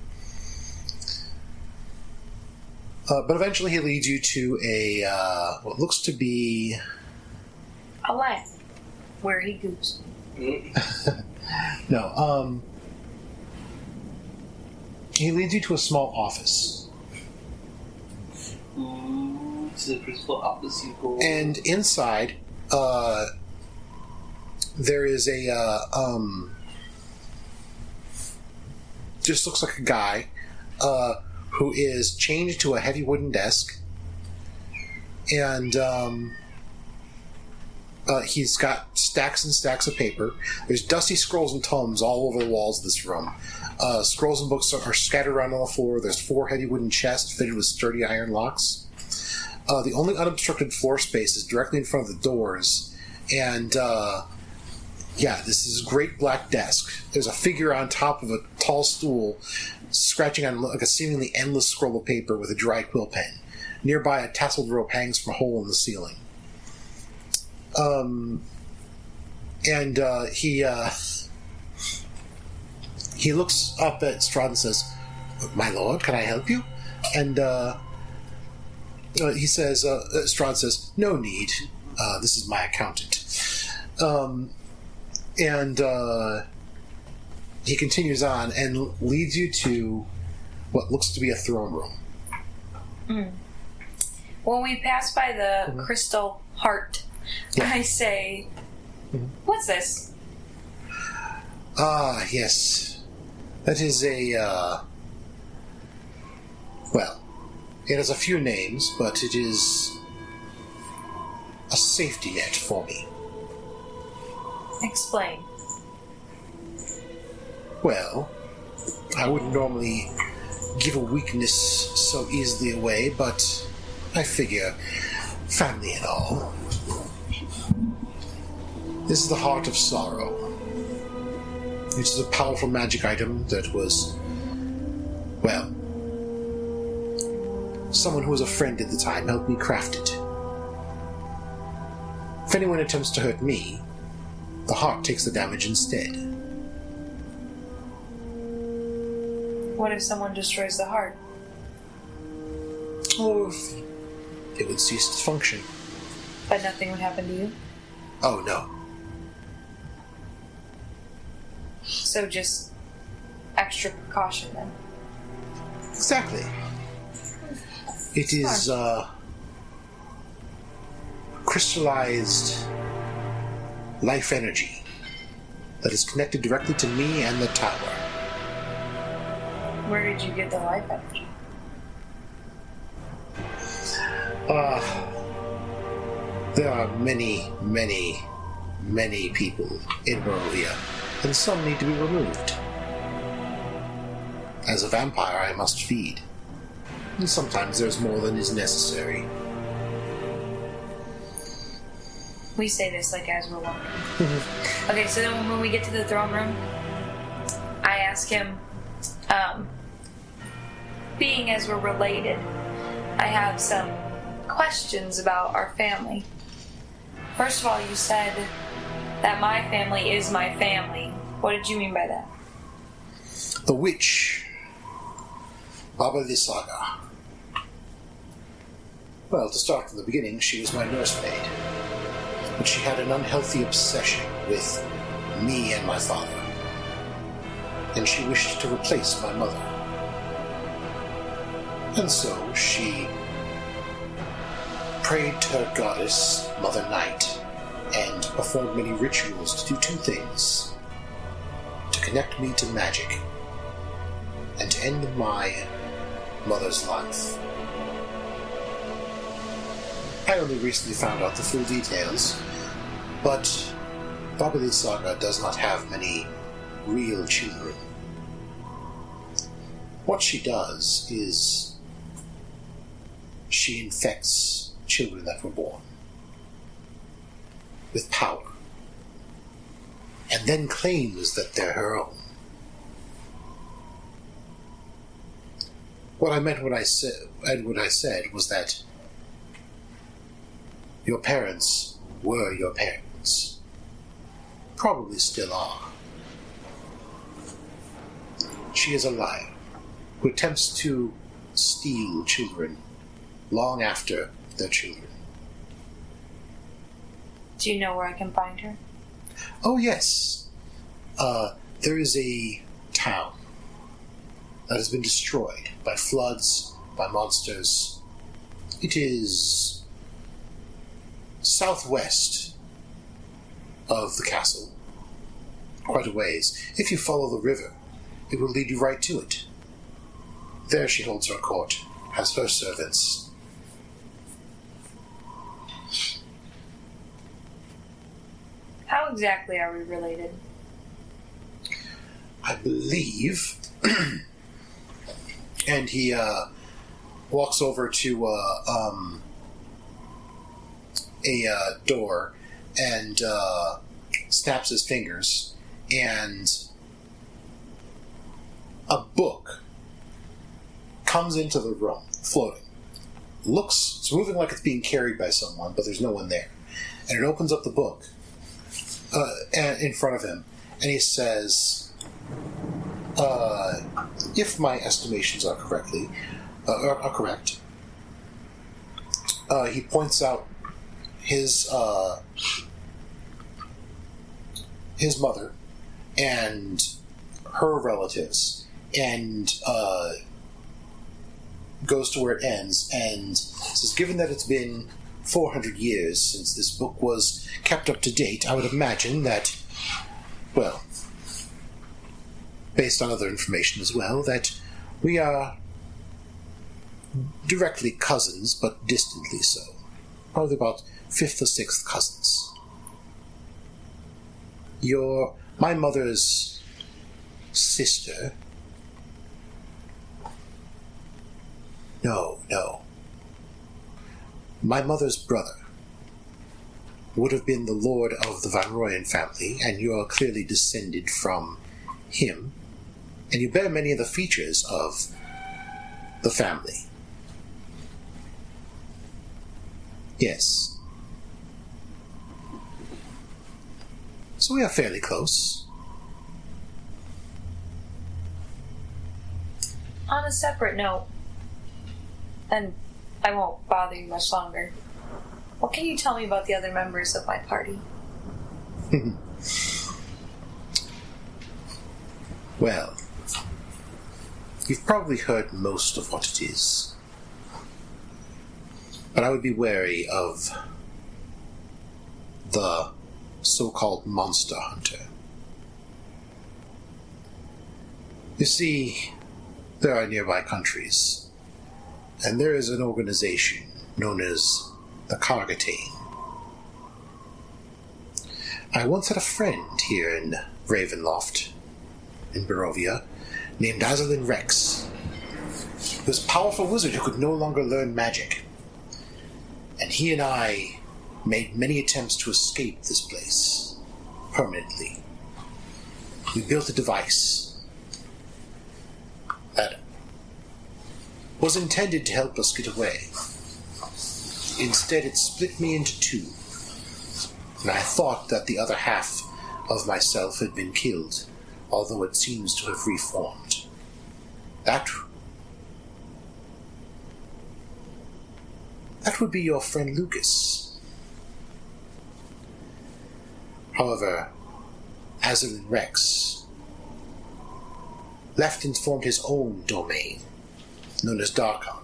But eventually he leads you to a what looks to be... a lab where he goes. No, he leads you to a small office. Ooh, to the principal office you go. And inside, there is a, just looks like a guy, who is chained to a heavy wooden desk, and, he's got stacks and stacks of paper. There's dusty scrolls and tomes all over the walls of this room. Scrolls and books are scattered around on the floor. There's 4 heavy wooden chests fitted with sturdy iron locks. The only unobstructed floor space is directly in front of the doors, and, this is a great black desk. There's a figure on top of a tall stool scratching on like a seemingly endless scroll of paper with a dry quill pen. Nearby, a tasseled rope hangs from a hole in the ceiling. He looks up at Strahd and says, "My lord, can I help you?" And he says, Strahd says, "No need. This is my accountant." He continues on and leads you to what looks to be a throne room. Mm. When we pass by the crystal heart, I say, "What's this?" Ah, yes. That is a, well, it has a few names, but it is a safety net for me. Explain. Well, I wouldn't normally give a weakness so easily away, but I figure family and all. This is the Heart of Sorrow. It is a powerful magic item that was, well, someone who was a friend at the time helped me craft it. If anyone attempts to hurt me, the heart takes the damage instead. What if someone destroys the heart? Oh, it would cease to function. But nothing would happen to you? Oh, no. So just extra precaution then. Exactly. It is, crystallized life energy that is connected directly to me and the tower. Where did you get the life energy? There are many, many, many people in Barovia, and some need to be removed. As a vampire, I must feed. And sometimes there's more than is necessary. We say this like as we're walking. Okay, so then when we get to the throne room, I ask him, being as we're related, I have some questions about our family. First of all, you said that my family is my family. What did you mean by that? The witch, Baba Lysaga. Well, to start from the beginning, she was my nursemaid. But she had an unhealthy obsession with me and my father. And she wished to replace my mother. And so she prayed to her goddess, Mother Night, and performed many rituals to do two things: to connect me to magic and to end my mother's life. I only recently found out the full details, but Babali Saga does not have many real children. What she does is she infects children that were born with power, and then claims that they're her own. What I meant when I said was that your parents were your parents. Probably still are. She is a liar who attempts to steal children long after their children. Do you know where I can find her? Oh, yes. There is a town that has been destroyed by floods, by monsters. It is southwest of the castle, quite a ways. If you follow the river, it will lead you right to it. There she holds her court, has her servants. How exactly are we related? I believe, and he walks over to a door and snaps his fingers, and a book comes into the room, floating. It's moving like it's being carried by someone, but there's no one there. And it opens up the book in front of him, and he says, if my estimations are correct, he points out his mother and her relatives, and goes to where it ends and says, given that it's been 400 years since this book was kept up to date, I would imagine that, well, based on other information as well, that we are directly cousins, but distantly so. Probably about 5th or 6th cousins. My mother's sister... No. My mother's brother would have been the lord of the Van Royen family, and you are clearly descended from him, and you bear many of the features of the family. Yes. So we are fairly close. On a separate note, and I won't bother you much longer, what can you tell me about the other members of my party? Well, you've probably heard most of what it is. But I would be wary of the so-called monster hunter. You see, there are nearby countries, and there is an organization known as the Kargatane. I once had a friend here in Ravenloft, in Barovia, named Azalin Rex. He was a powerful wizard who could no longer learn magic. And he and I made many attempts to escape this place permanently. We built a device that was intended to help us get away. Instead, it split me into two, and I thought that the other half of myself had been killed, although it seems to have reformed. That would be your friend Lucas. However, Azalin Rex left and formed his own domain, known as Darkon.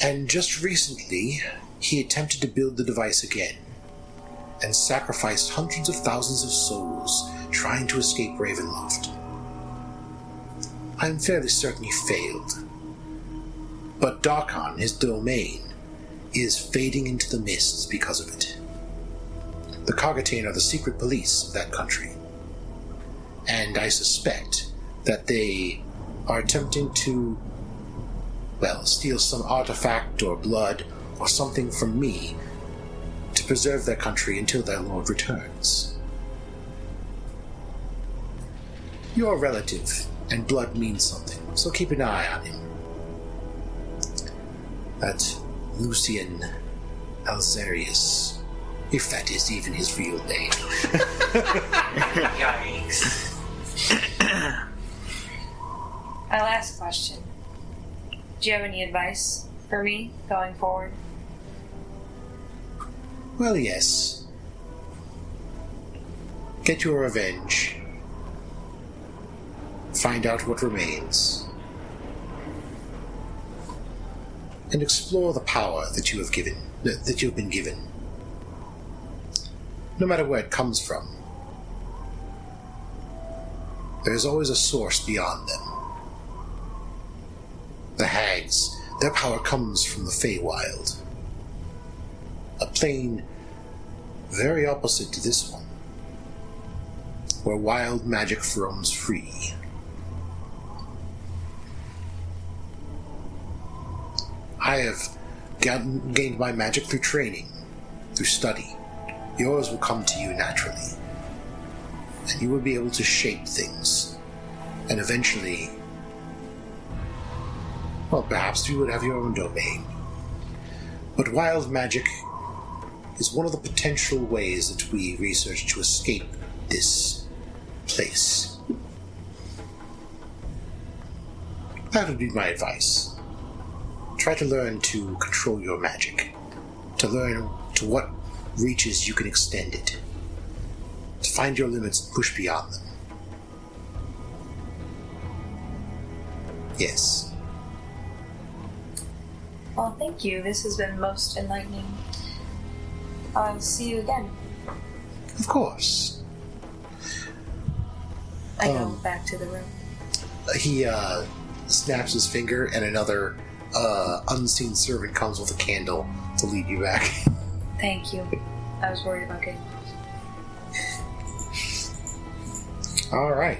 And just recently, he attempted to build the device again, and sacrificed hundreds of thousands of souls trying to escape Ravenloft. I'm fairly certain he failed. But Darkon, his domain, is fading into the mists because of it. The Cogatain are the secret police of that country. And I suspect that they are attempting to, steal some artifact or blood or something from me to preserve their country until their lord returns. You're a relative, and blood means something, so keep an eye on him. That Lucian Alzarius, if that is even his real name. Yikes. My last question. Do you have any advice for me going forward? Well, yes. Get your revenge. Find out what remains. And explore the power that you have been given. No matter where it comes from, there is always a source beyond them. The hags, their power comes from the Feywild. A plane very opposite to this one, where wild magic roams free. I have gained my magic through training, through study. Yours will come to you naturally. And you will be able to shape things. And eventually, perhaps you would have your own domain. But wild magic is one of the potential ways that we research to escape this place. That would be my advice. Try to learn to control your magic. To learn to what reaches you can extend it. To find your limits and push beyond them. Yes. Well, thank you. This has been most enlightening. I'll see you again. Of course. I go back to the room. He snaps his finger, and another unseen servant comes with a candle to lead you back. Thank you. I was worried about getting lost. All right.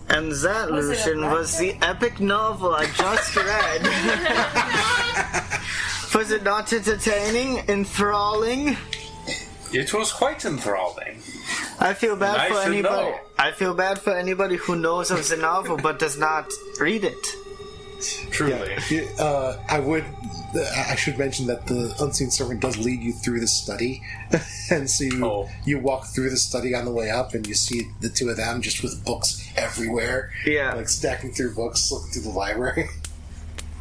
And that, Was it a Lucian, was the epic novel I just read. Was it not entertaining, enthralling? It was quite enthralling. I feel bad I for should anybody. know. I feel bad for anybody who knows of the novel but does not read it. Truly. I should mention that the unseen servant does lead you through the study, and so you walk through the study on the way up, and you see the two of them just with books everywhere, Yeah. stacking through books, looking through the library.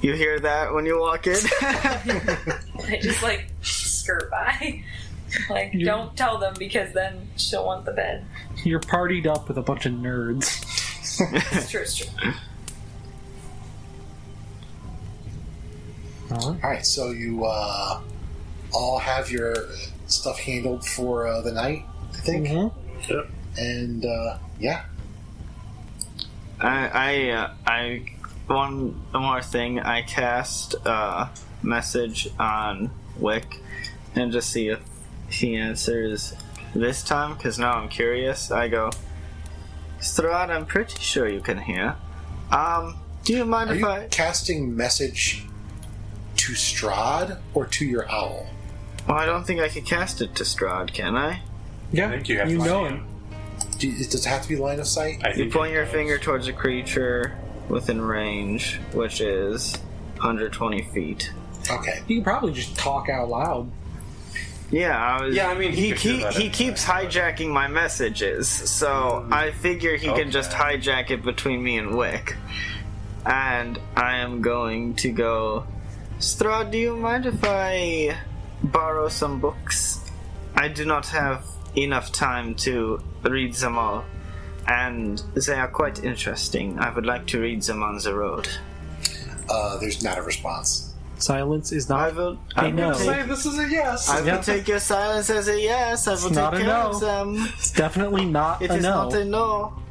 You hear that when you walk in? I just skirt by. Don't tell them because then she'll want the bed. You're partied up with a bunch of nerds. It's true, it's true. Alright, so you all have your stuff handled for the night, I think? Mm-hmm. Yep. And, yeah. I one more thing. I cast a message on Wick and just see if he answers this time, because now I'm curious. I go, Strahd, I'm pretty sure you can hear. Do you mind Are if you I... casting message to Strahd or to your owl? Well, I don't think I can cast it to Strahd, can I? Yeah, I think you have to know see him. Does it have to be line of sight? I You think point your does. finger towards a creature within range, which is 120 feet. Okay. You can probably just talk out loud. Yeah, I was. Yeah, I mean, he could do that he anyway. keeps hijacking my messages, so I figure he can just hijack it between me and Wick. And I am going to go, Strahd, do you mind if I borrow some books? I do not have enough time to read them all, and they are quite interesting. I would like to read them on the road. There's not a response. Silence is not I no. will Say this is a yes. I will take your silence as a yes. I will take not a care no. of them. It's definitely not It a is no. not a no.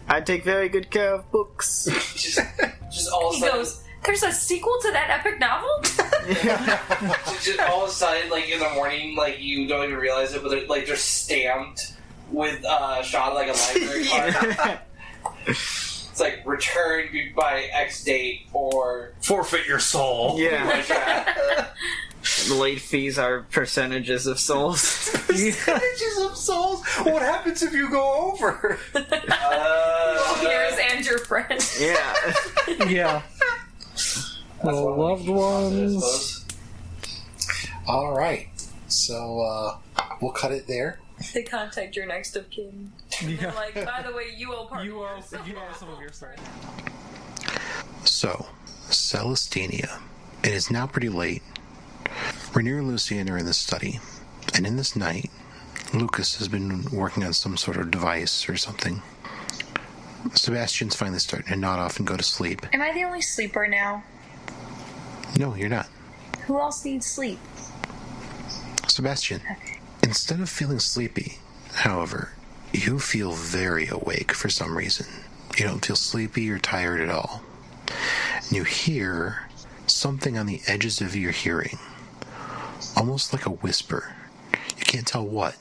I take very good care of books. Just all of a He sudden, goes, "There's a sequel to that epic novel?" just all of a sudden, like in the morning, like you don't even realize it, but they're stamped with shot like a library card. It's like returned by X date or Forfeit your soul. Yeah. Late fees are percentages of souls. Percentages of souls. What happens if you go over? Yours and your friend. Yeah. Yeah. Well, loved ones. All right. So we'll cut it there. They contact your next of kin. Yeah. Like, by the way, you owe part You of owe yourself. some of your stuff. So, Celestina. It is now pretty late. Rainier and Lucian are in the study, and in this night, Lucas has been working on some sort of device or something. Sebastian's finally starting to nod off and go to sleep. Am I the only sleeper now? No, you're not. Who else needs sleep? Sebastian, instead of feeling sleepy, however, you feel very awake for some reason. You don't feel sleepy or tired at all. And you hear something on the edges of your hearing, almost like a whisper. You can't tell what,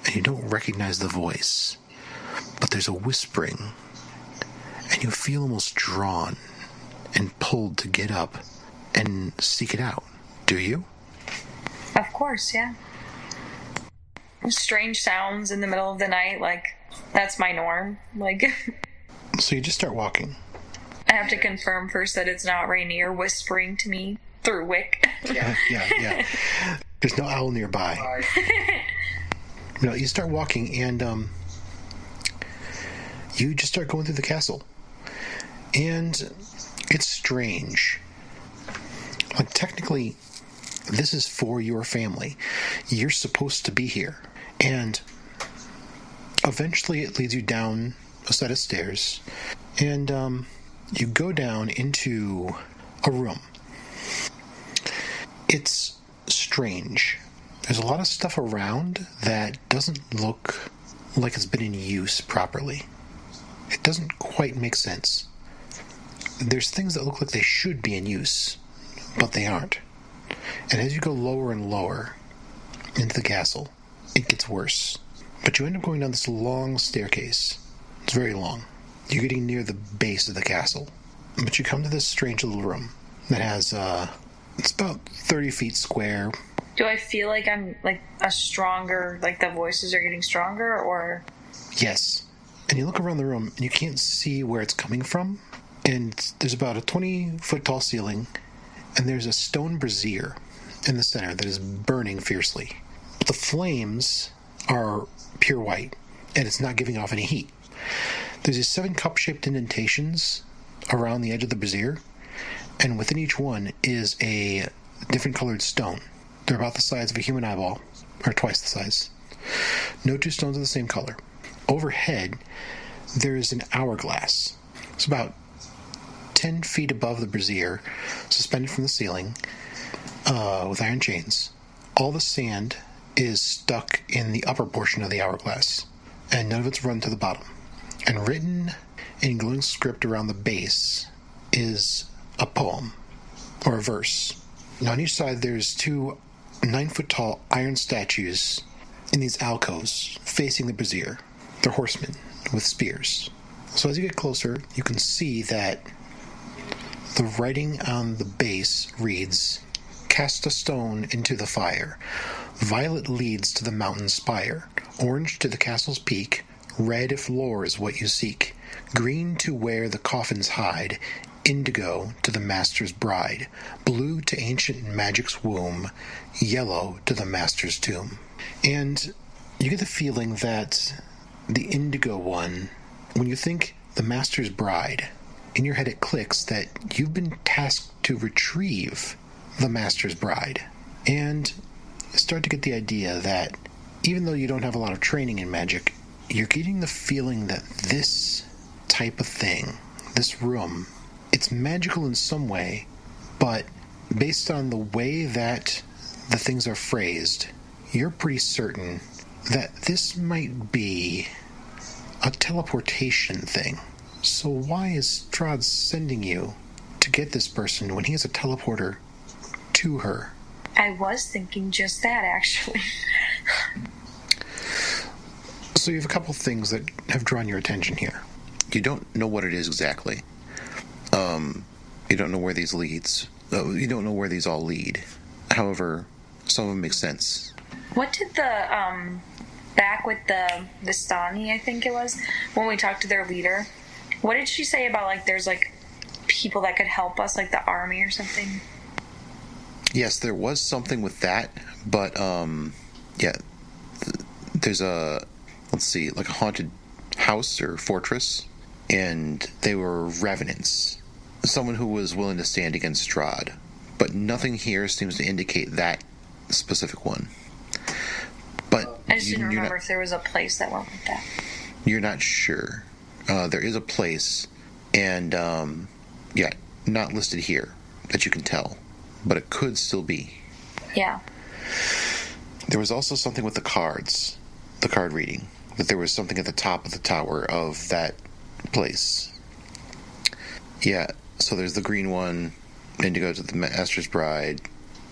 and you don't recognize the voice, but there's a whispering, and you feel almost drawn and pulled to get up and seek it out. Do you? Of course, yeah. Strange sounds in the middle of the night, like, that's my norm. Like, So you just start walking. I have to confirm first that it's not Rainier whispering to me through Wick. Yeah. There's no owl nearby. No, you start walking, and you just start going through the castle. And it's strange. Like, technically, this is for your family. You're supposed to be here. And eventually it leads you down a set of stairs, and you go down into a room. It's strange. There's a lot of stuff around that doesn't look like it's been in use properly. It doesn't quite make sense. There's things that look like they should be in use, but they aren't. And as you go lower and lower into the castle, it gets worse. But you end up going down this long staircase. It's very long. You're getting near the base of the castle. But you come to this strange little room that has, it's about 30 feet square. Do I feel like I'm, like, a stronger, like, the voices are getting stronger, or... Yes. And you look around the room, and you can't see where it's coming from. And there's about a 20-foot tall ceiling, and there's a stone brazier in the center that is burning fiercely. But the flames are pure white, and it's not giving off any heat. There's these 7 cup-shaped indentations around the edge of the brazier, and within each one is a different colored stone. They're about the size of a human eyeball, or twice the size. No 2 stones are the same color. Overhead, there is an hourglass. It's about 10 feet above the brazier, suspended from the ceiling, with iron chains. All the sand is stuck in the upper portion of the hourglass, and none of it's run to the bottom. And written in glowing script around the base is a poem, or a verse. Now on each side there's 2 9-foot-tall iron statues in these alcoves facing the brazier. They're horsemen with spears. So as you get closer, you can see that the writing on the base reads, "Cast a stone into the fire. Violet leads to the mountain spire. Orange to the castle's peak. Red if lore is what you seek. Green to where the coffins hide. Indigo to the master's bride. Blue to ancient magic's womb. Yellow to the master's tomb." And you get the feeling that the indigo one, when you think the master's bride, in your head it clicks that you've been tasked to retrieve the master's bride. And you start to get the idea that even though you don't have a lot of training in magic, you're getting the feeling that this type of thing, this room, it's magical in some way, but based on the way that the things are phrased, you're pretty certain that this might be a teleportation thing. So why is Strahd sending you to get this person when he has a teleporter to her? I was thinking just that, actually. So you have a couple things that have drawn your attention here. You don't know what it is exactly. You don't know where these leads. You don't know where these all lead. However, some of them make sense. What did the, back with the Vistani, I think it was, when we talked to their leader, what did she say about, like, there's, like, people that could help us, like the army or something? Yes, there was something with that, but, yeah, there's a, let's see, like a haunted house or fortress, and they were revenants. Someone who was willing to stand against Strahd, but nothing here seems to indicate that specific one. But I just didn't remember if there was a place that went with that. You're not sure. There is a place, and, yeah, not listed here that you can tell, but it could still be. Yeah. There was also something with the cards, the card reading, that there was something at the top of the tower of that place. Yeah, so there's the green one, Indigo to the Master's Bride.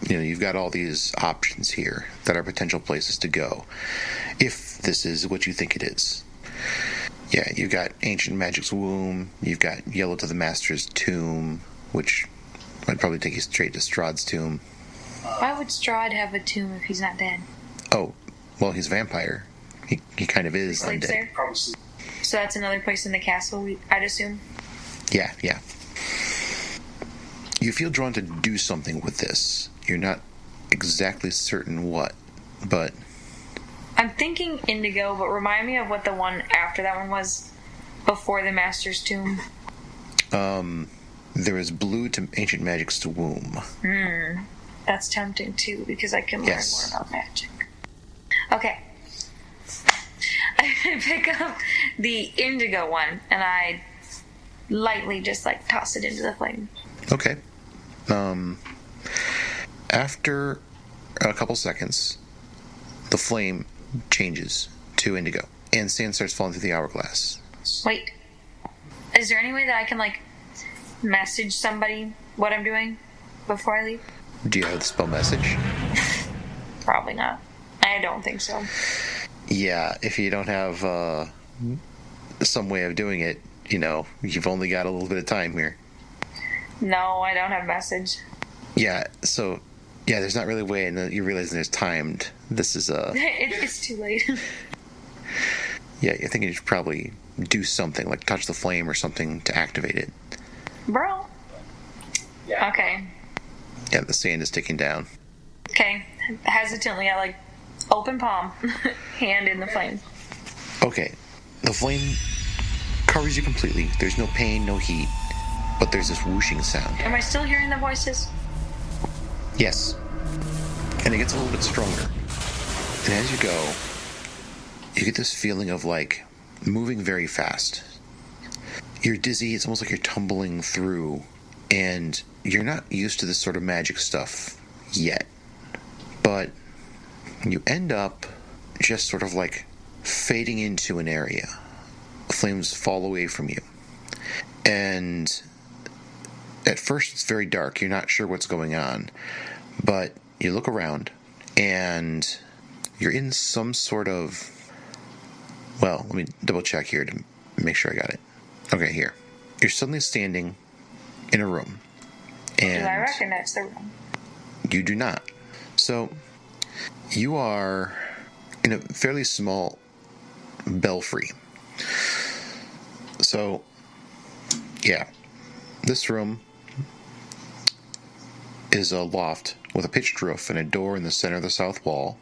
You know, you've got all these options here that are potential places to go, if this is what you think it is. Yeah, you've got Ancient Magic's Womb, you've got Yellow to the Master's Tomb, which might probably take you straight to Strahd's tomb. Why would Strahd have a tomb if he's not dead? Oh, well, he's a vampire. He kind of is Sleeps undead. there? So that's another place in the castle, I'd assume? Yeah. You feel drawn to do something with this. You're not exactly certain what, but... I'm thinking Indigo, but remind me of what the one after that one was before the Master's Tomb. There is Blue to Ancient Magic's Womb. That's tempting too, because I can learn more about magic. Okay. I pick up the Indigo one, and I lightly just, like, toss it into the flame. Okay. After a couple seconds, the flame changes to indigo, and sand starts falling through the hourglass. Wait. Is there any way that I can, like, message somebody what I'm doing before I leave? Do you have the spell message? Probably not. I don't think so. Yeah, if you don't have some way of doing it, you know, you've only got a little bit of time here. No, I don't have message. Yeah, so... Yeah, there's not really a way, and you realize there's timed. This is It's too late. Yeah, you're thinking you should probably do something, like touch the flame or something to activate it. Bro. Yeah. Okay. Yeah, the sand is ticking down. Okay. Hesitantly, I, like, open palm, hand in the flame. Okay, the flame covers you completely. There's no pain, no heat, but there's this whooshing sound. Am I still hearing the voices? Yes. And it gets a little bit stronger. And as you go, you get this feeling of, like, moving very fast. You're dizzy, it's almost like you're tumbling through, and you're not used to this sort of magic stuff yet. But you end up just sort of, like, fading into an area. Flames fall away from you. And at first it's very dark. You're not sure what's going on. But you look around, and you're in some sort of... Well, let me double check here to make sure I got it. Okay, here. You're suddenly standing in a room. And Do I recognize the room? you do not. So, you are in a fairly small belfry. So, yeah. This room is a loft with a pitched roof and a door in the center of the south wall.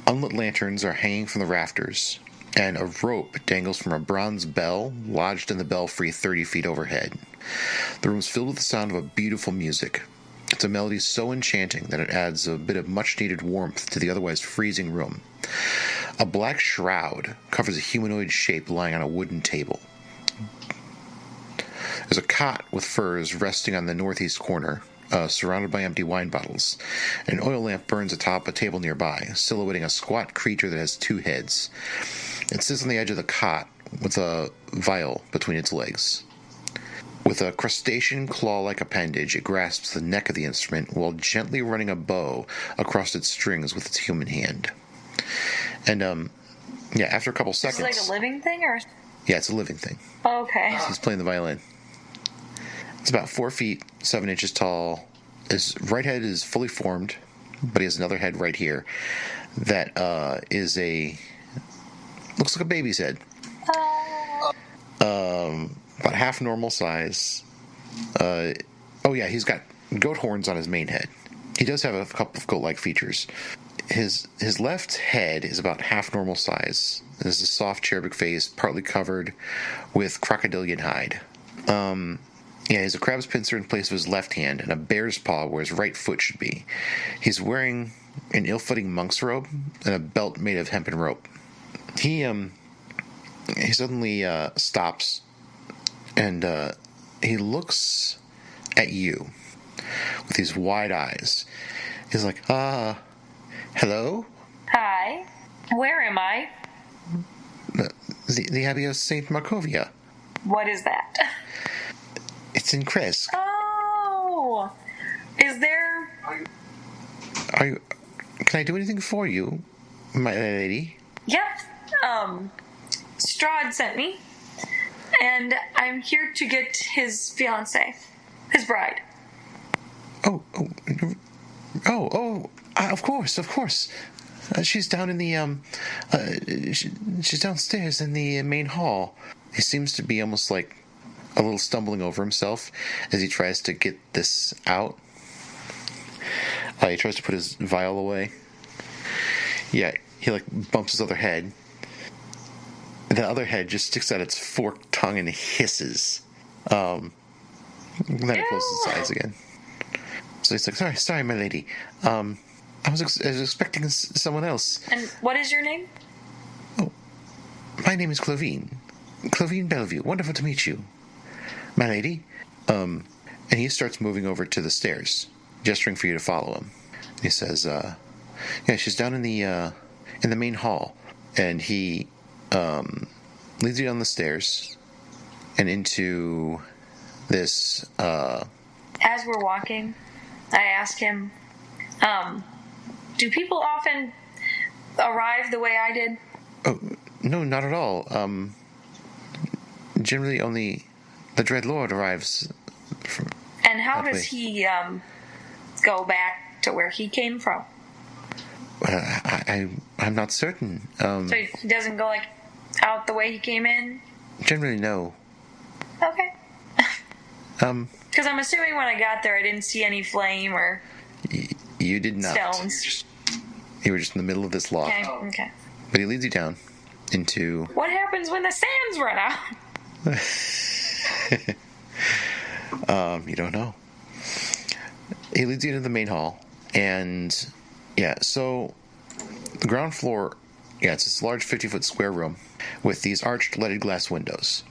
Unlit lanterns are hanging from the rafters, and a rope dangles from a bronze bell lodged in the belfry 30 feet overhead. The room's filled with the sound of a beautiful music. It's a melody so enchanting that it adds a bit of much-needed warmth to the otherwise freezing room. A black shroud covers a humanoid shape lying on a wooden table. There's a cot with furs resting on the northeast corner, surrounded by empty wine bottles. An oil lamp burns atop a table nearby, silhouetting a squat creature that has 2 heads. It sits on the edge of the cot with a vial between its legs. With a crustacean claw-like appendage, it grasps the neck of the instrument while gently running a bow across its strings with its human hand. And, after a couple seconds... Is it like a living thing, or...? Yeah, it's a living thing. Okay. He's playing the violin. It's about 4 feet, 7 inches tall. His right head is fully formed, but he has another head right here that looks like a baby's head. About half normal size. He's got goat horns on his main head. He does have a couple of goat-like features. His left head is about half normal size. There's a soft cherubic face, partly covered with crocodilian hide. He has a crab's pincer in place of his left hand and a bear's paw where his right foot should be. He's wearing an ill-fitting monk's robe and a belt made of hempen rope. He suddenly stops and he looks at you with these wide eyes. He's like, hello? Hi. Where am I? The Abbey of St. Markovia. What is that? It's in Kresk. Oh! Is there... Can I do anything for you, my lady? Yep. Strahd sent me. And I'm here to get his fiancée. His bride. Of course. She's down in the, she's downstairs in the main hall. He seems to be almost like a little stumbling over himself as he tries to get this out. He tries to put his vial away. Yeah, he bumps his other head. The other head just sticks out its forked tongue and hisses. Then it closes its eyes again. So he's like, sorry, my lady. I was expecting someone else. And what is your name? Oh, my name is Clovine. Clovine Bellevue. Wonderful to meet you, my lady. And he starts moving over to the stairs, gesturing for you to follow him. He says, she's down in the main hall. And he leads you down the stairs and into this... As we're walking, I ask him, do people often arrive the way I did? Oh, no, not at all. Generally only the Dread Lord arrives. And how does he go back to where he came from? I'm not certain. So he doesn't go out the way he came in? Generally, no. Okay. Because I'm assuming when I got there, I didn't see any flame or you did not. Stones. You were just in the middle of this loft. Okay. But he leads you down into... What happens when the sands run out? You don't know. He leads you into the main hall, and so the ground floor, it's this large 50-foot square room with these arched leaded glass windows.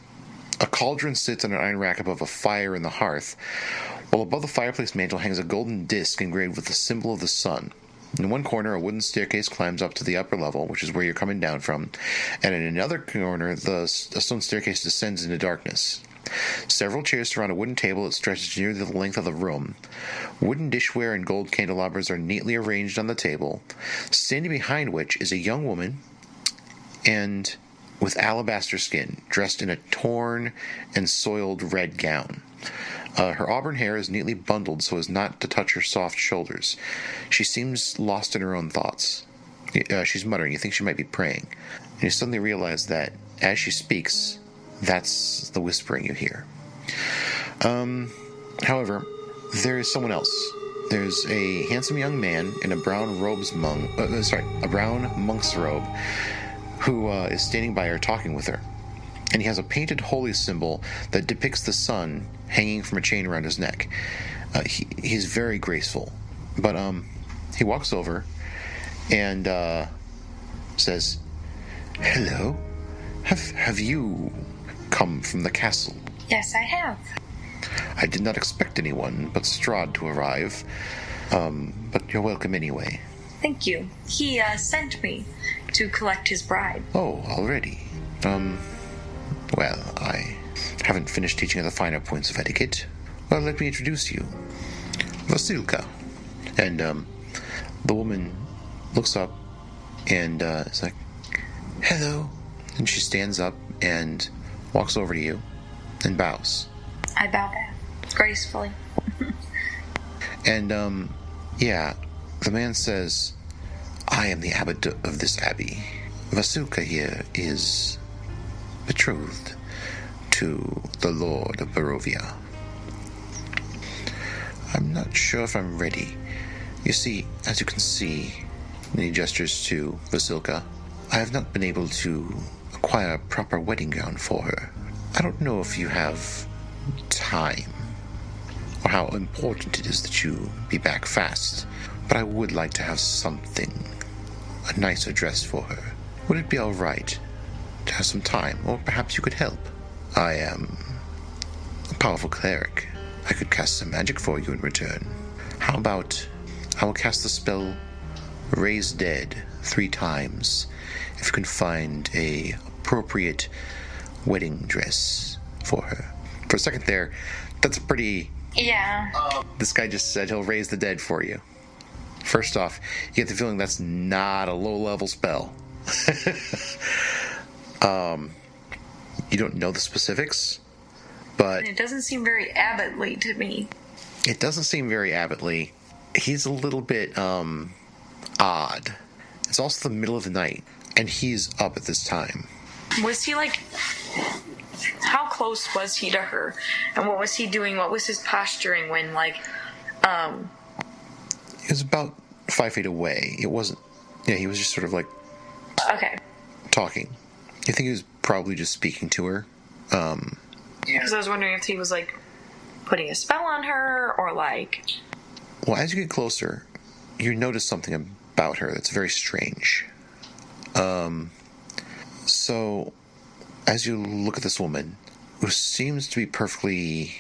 A cauldron sits on an iron rack above a fire in the hearth, while above the fireplace mantel hangs a golden disc engraved with the symbol of the sun. In one corner, a wooden staircase climbs up to the upper level, which is where you're coming down from, and in another corner, a stone staircase descends into darkness. Several chairs surround a wooden table that stretches near the length of the room. Wooden dishware and gold candelabras are neatly arranged on the table, standing behind which is a young woman and with alabaster skin, dressed in a torn and soiled red gown. Her auburn hair is neatly bundled so as not to touch her soft shoulders. She seems lost in her own thoughts. She's muttering. You think she might be praying. And you suddenly realize that as she speaks, that's the whispering you hear. However, there is someone else. There's a handsome young man in a brown monk's robe who is standing by her talking with her. And he has a painted holy symbol that depicts the sun hanging from a chain around his neck. He's very graceful. But he walks over and says, "Hello. Have you come from the castle?" Yes, I have. I did not expect anyone but Strahd to arrive, but you're welcome anyway. Thank you. He sent me to collect his bride. Oh, already? Well, I haven't finished teaching the finer points of etiquette. Well, let me introduce you. Vasilka. And, the woman looks up and, is like, hello. And she stands up and walks over to you and bows. I bow back gracefully. And, yeah, the man says, I am the abbot of this abbey. Vasilka here is betrothed to the Lord of Barovia. I'm not sure if I'm ready. You see, as you can see, and he gestures to Vasilka, I have not been able to acquire a proper wedding gown for her. I don't know if you have time, or how important it is that you be back fast, but I would like to have something, a nicer dress for her. Would it be all right to have some time, or perhaps you could help? I am a powerful cleric. I could cast some magic for you in return. How about I will cast the spell Raise Dead 3 times if you can find a appropriate wedding dress for her. For a second there, that's pretty... Yeah. This guy just said he'll raise the dead for you. First off, you get the feeling that's not a low-level spell. You don't know the specifics, but... It doesn't seem very abbotly to me. It doesn't seem very abbotly. He's a little bit, odd. It's also the middle of the night, and he's up at this time. Was he like... How close was he to her? And what was he doing? What was his posturing when, like, He was about 5 feet away. It wasn't... Yeah, he was just sort of, like... Okay. Talking. I think he was probably just speaking to her. Because I was wondering if he was, like, putting a spell on her, or, like... Well, as you get closer, you notice something about her that's very strange. So, as you look at this woman, who seems to be perfectly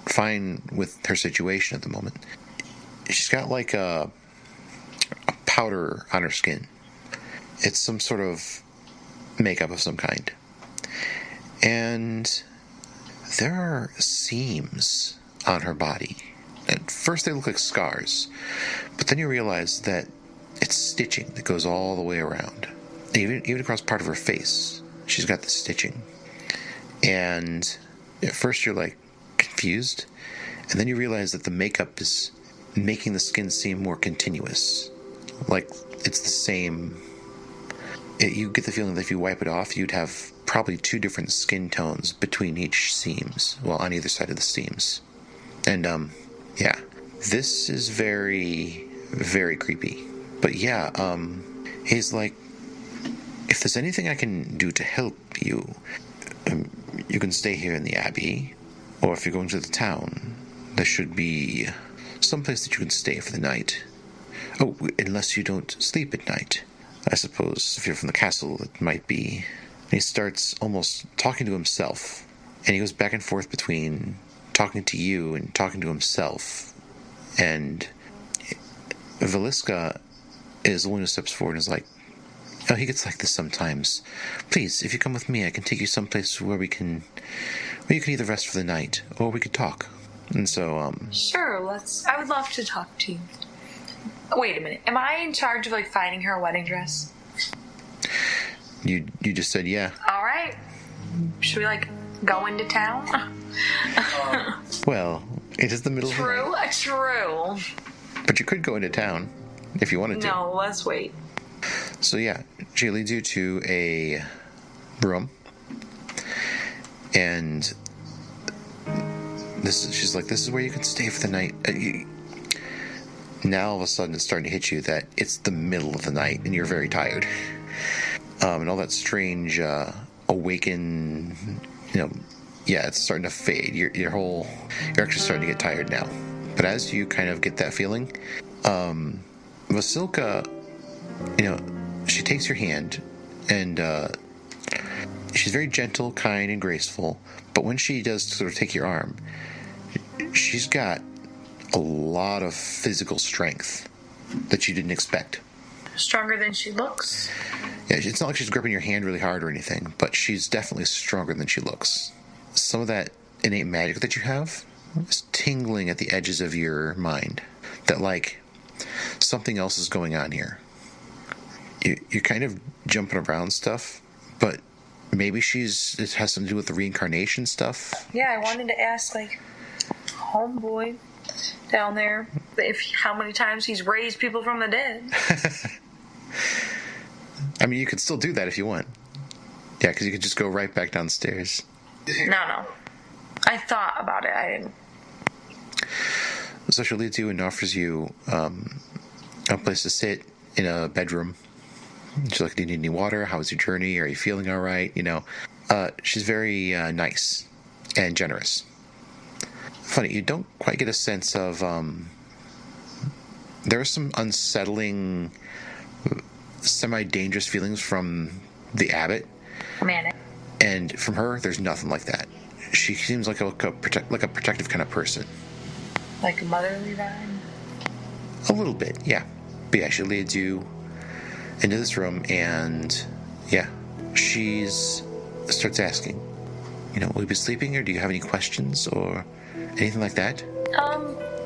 fine with her situation at the moment, she's got, like, a powder on her skin. It's some sort of makeup of some kind. And there are seams on her body. At first they look like scars, but then you realize that it's stitching that goes all the way around. Even across part of her face, she's got the stitching. And at first you're, like, confused, and then you realize that the makeup is making the skin seem more continuous. Like, it's the same... You get the feeling that if you wipe it off, you'd have probably 2 different skin tones between each seams. Well, on either side of the seams. And, yeah. This is very, very creepy. But yeah, he's like, if there's anything I can do to help you, you can stay here in the Abbey, or if you're going to the town, there should be someplace that you can stay for the night. Oh, unless you don't sleep at night. I suppose if you're from the castle, it might be. And he starts almost talking to himself, and he goes back and forth between talking to you and talking to himself. And Valiska is the one who steps forward and is like, oh, he gets like this sometimes. Please, if you come with me, I can take you someplace where you can either rest for the night, or we could talk. And so, Sure, I would love to talk to you. Wait a minute. Am I in charge of, like, finding her a wedding dress? You just said yeah. Alright. Should we, like, go into town? Well, it is the middle of the night. True. But you could go into town if you wanted to. No, let's wait. So yeah, she leads you to a room, and she's like, this is where you can stay for the night. Now all of a sudden it's starting to hit you that it's the middle of the night and you're very tired. And all that strange awaken, it's starting to fade. You're actually starting to get tired now. But as you kind of get that feeling, Vasilka, she takes your hand, and she's very gentle, kind, and graceful. But when she does sort of take your arm, she's got a lot of physical strength that you didn't expect. Stronger than she looks. Yeah, it's not like she's gripping your hand really hard or anything, but she's definitely stronger than she looks. Some of that innate magic that you have is tingling at the edges of your mind. That, like, something else is going on here. You're kind of jumping around stuff, but maybe it has something to do with the reincarnation stuff. Yeah, I wanted to ask, like, homeboy down there, how many times he's raised people from the dead. I mean, you could still do that if you want. Yeah, because you could just go right back downstairs. No. I thought about it. I didn't. So she leads you and offers you a place to sit in a bedroom. She's like, do you need any water? How was your journey? Are you feeling all right? You know, she's very nice and generous. Funny, you don't quite get a sense of... there are some unsettling, semi-dangerous feelings from the abbot. Man. And from her, there's nothing like that. She seems like a protective kind of person. Like a motherly vibe? A little bit, yeah. But yeah, she leads you into this room, and yeah, she starts asking, you know, will you be sleeping, or do you have any questions, or anything like that?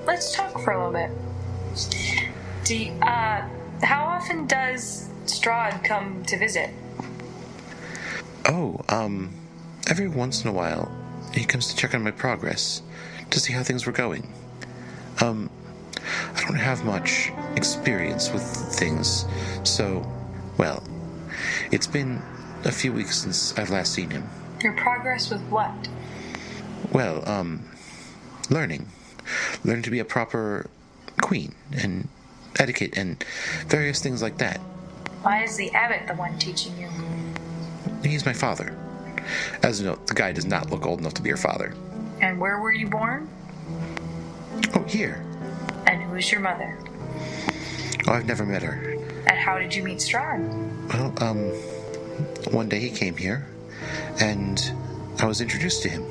Let's talk for a little bit. How often does Strahd come to visit? Oh, every once in a while, he comes to check on my progress, to see how things were going. I don't have much experience with things, so, well, it's been a few weeks since I've last seen him. Your progress with what? Well, learning. Learning to be a proper queen, and etiquette, and various things like that. Why is the abbot the one teaching you? He's my father. As you know, the guy does not look old enough to be your father. And where were you born? Oh, here. And who is your mother? Oh, I've never met her. And how did you meet Strahd? Well, one day he came here, and I was introduced to him.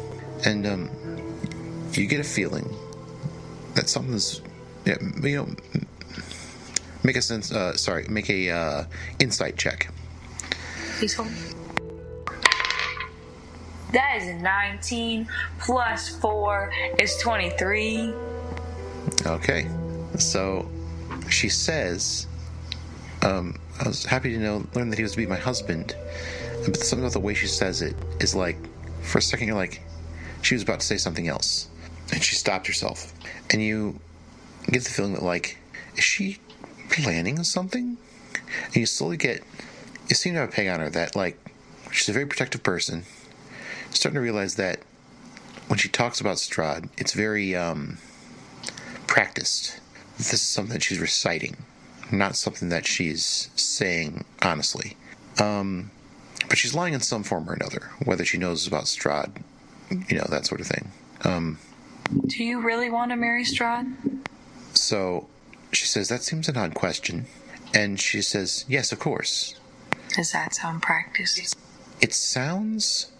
And, you get a feeling that something's, you know, make a insight check. Please hold. That is a 19 plus 4 is 23. Okay. So she says, I was happy to learn that he was to be my husband. But something about the way she says it is like, for a second you're like, she was about to say something else. And she stopped herself. And you get the feeling that, like, is she planning something? And you seem to have a peg on her that, like, she's a very protective person. You're starting to realize that when she talks about Strahd, it's very practiced. This is something that she's reciting, not something that she's saying honestly. But she's lying in some form or another, whether she knows about Strahd, you know, that sort of thing. Do you really want to marry Strahd? So she says, that seems an odd question. And she says, yes, of course. Does that sound practiced? It sounds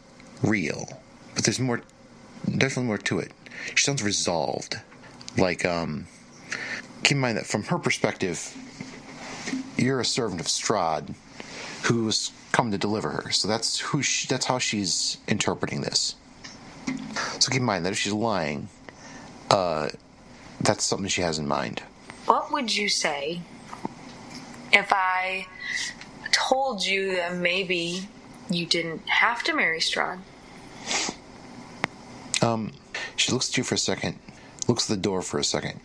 real, but there's definitely more to it. She sounds resolved. Like, keep in mind that from her perspective, you're a servant of Strahd who's come to deliver her. So that's how she's interpreting this. So keep in mind that if she's lying, that's something she has in mind. What would you say if I told you that maybe you didn't have to marry Strahd? She looks at you for a second, looks at the door for a second,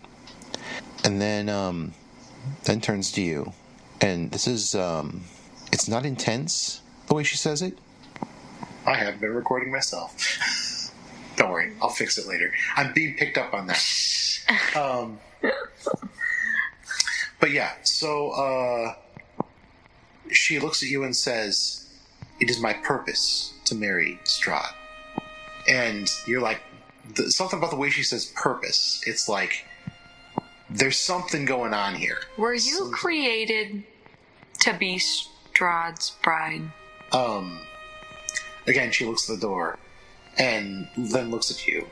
and then turns to you. And this is, it's not intense, the way she says it. I have been recording myself. Don't worry, I'll fix it later. I'm being picked up on that. But yeah, so she looks at you and says, it is my purpose to marry Strahd. And you're like, something about the way she says purpose, it's like, there's something going on here. Were you created to be Strahd's bride? Again, she looks at the door and then looks at you.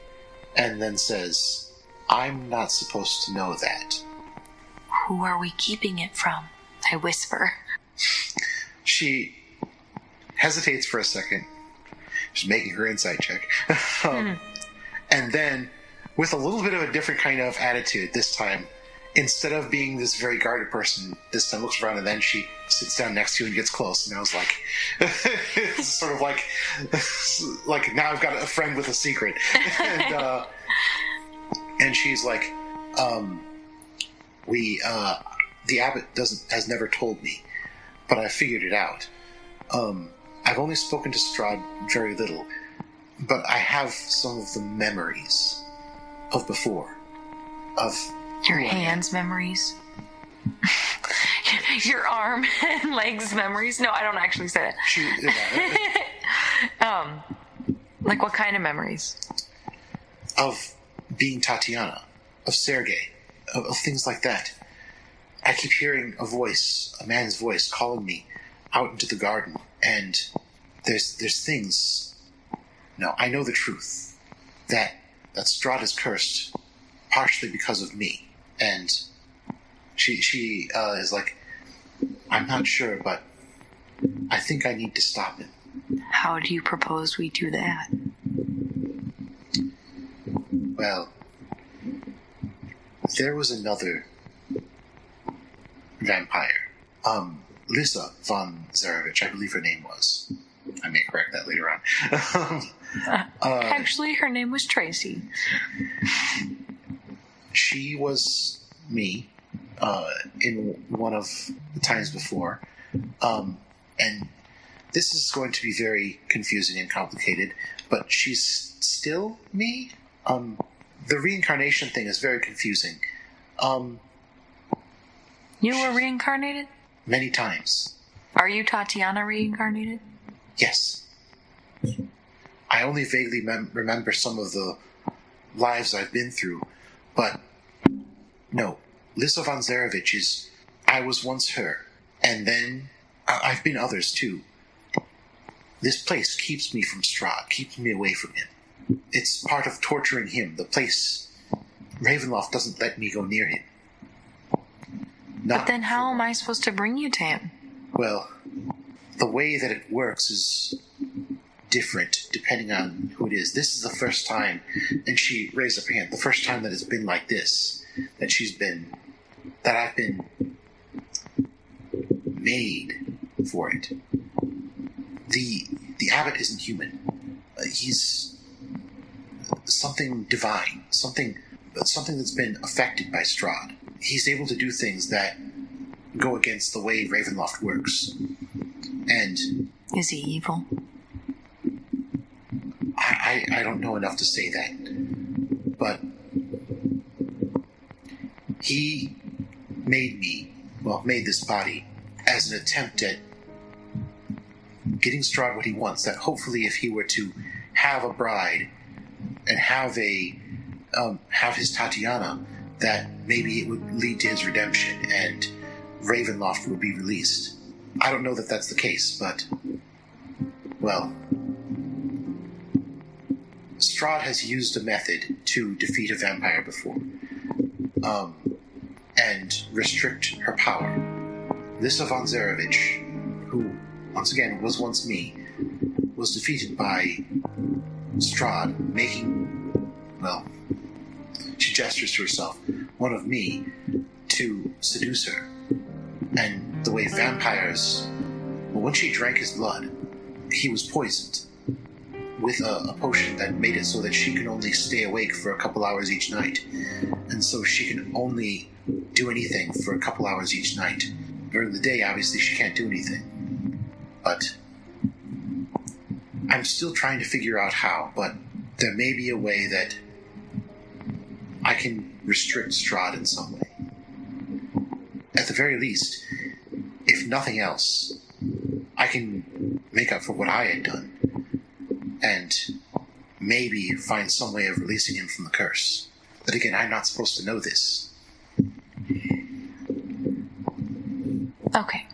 and then says, "I'm not supposed to know that." Who are we keeping it from? I whisper. She hesitates for a second. She's making her insight check. And then, with a little bit of a different kind of attitude this time, instead of being this very guarded person, this time looks around and then she sits down next to you and gets close. And I was like, it's sort of like now I've got a friend with a secret. And she's like, the abbot has never told me, but I figured it out. I've only spoken to Strahd very little, but I have some of the memories of before. Of your hands memories? Your arm and legs memories? No, I don't actually say that. Like what kind of memories? Of being Tatiana, of Sergei, of things like that. I keep hearing a voice, a man's voice, calling me out into the garden, and there's things. No, I know the truth. That Strahd is cursed, partially because of me. And she is like, I'm not sure, but I think I need to stop him. How do you propose we do that? Well, there was another vampire. Lisa von Zarevich, I believe her name was. I may correct that later on. Actually, her name was Tracy. She was me in one of the times before. And this is going to be very confusing and complicated, but she's still me? The reincarnation thing is very confusing. You were reincarnated? Many times. Are you Tatiana reincarnated? Yes. I only vaguely remember some of the lives I've been through, but no. Lisa von Zarevich is... I was once her, and then I've been others too. This place keeps me from Strahd, keeps me away from him. It's part of torturing him. The place... Ravenloft doesn't let me go near him. But then how am I supposed to bring you to him? Well, the way that it works is different depending on who it is. This is the first time, and she raised up her hand, the first time that it's been like this, that I've been made for it. The abbot isn't human. He's something divine, something that's been affected by Strahd. He's able to do things that go against the way Ravenloft works. And... Is he evil? I don't know enough to say that. But... he made this body as an attempt at getting Strahd what he wants. That hopefully if he were to have a bride and have his Tatiana, that maybe it would lead to his redemption and Ravenloft would be released. I don't know that that's the case, but... well... Strahd has used a method to defeat a vampire before. And restrict her power. Lisa von Zarevich, who, once again, was once me, was defeated by Strahd, making... well... she gestures to herself, one of me, to seduce her. And the way vampires... well, when she drank his blood, he was poisoned with a potion that made it so that she can only stay awake for a couple hours each night. And so she can only do anything for a couple hours each night. During the day, obviously, she can't do anything. But I'm still trying to figure out how, but there may be a way that I can restrict Strahd in some way. At the very least, if nothing else, I can make up for what I had done. And maybe find some way of releasing him from the curse. But again, I'm not supposed to know this. Okay.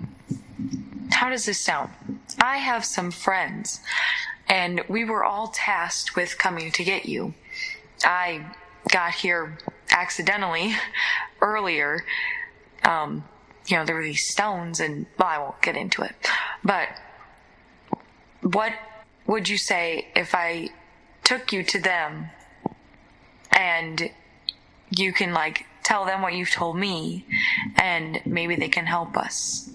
How does this sound? I have some friends, and we were all tasked with coming to get you. I got here accidentally earlier. There were these stones, and, well, I won't get into it. But what would you say if I took you to them and you can, like, tell them what you've told me, and maybe they can help us?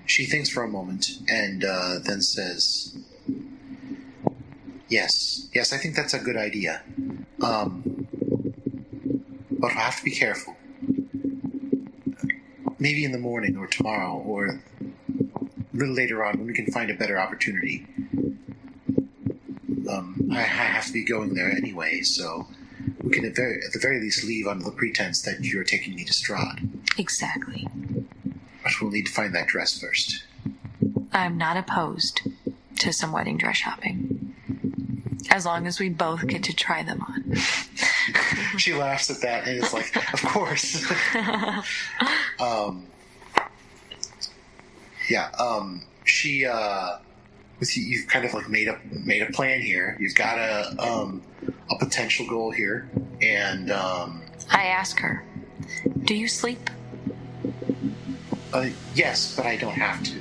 She thinks for a moment and then says, Yes, I think that's a good idea. But we'll have to be careful. Maybe in the morning or tomorrow or a little later on when we can find a better opportunity. I have to be going there anyway, so we can at the very least leave under the pretense that you're taking me to Strahd. Exactly. But we'll need to find that dress first. I'm not opposed to some wedding dress shopping, as long as we both get to try them on. She laughs at that and is like, of course. She with you've kind of like made a plan here. You've got a potential goal here, and I ask her, do you sleep? Yes, but I don't have to.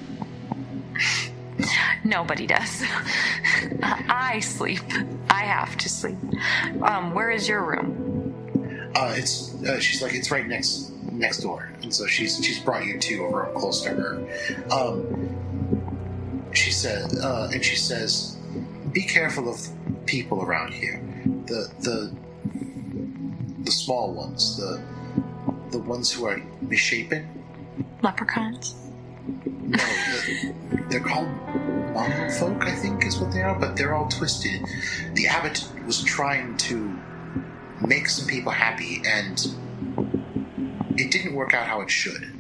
Nobody does. I sleep. I have to sleep. Where is your room? She's like, it's right next door, and so she's brought you to a room close to her. She says, be careful of people around here. The small ones, the ones who are misshapen. Leprechauns? No, they're called mongrel folk, I think is what they are, but they're all twisted. The abbot was trying to make some people happy, and it didn't work out how it should.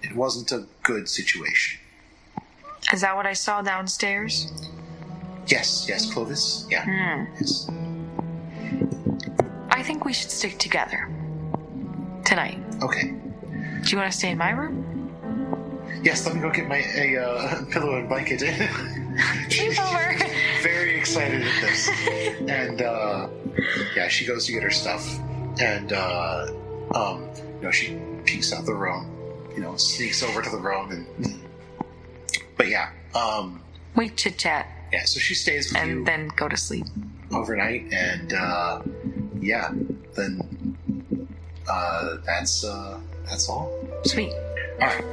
It wasn't a good situation. Is that what I saw downstairs? Yes, Clovis. Yeah. Yes. I think we should stick together. Tonight. Okay. Do you want to stay in my room? Yes, let me go get my pillow and blanket. She's over. very excited at this. And, she goes to get her stuff. And, she peeks out the room, sneaks over to the room. And, but yeah. We chit-chat. Yeah, so she stays with you. And then go to sleep. Overnight. And, then, that's all. Sweet. All right.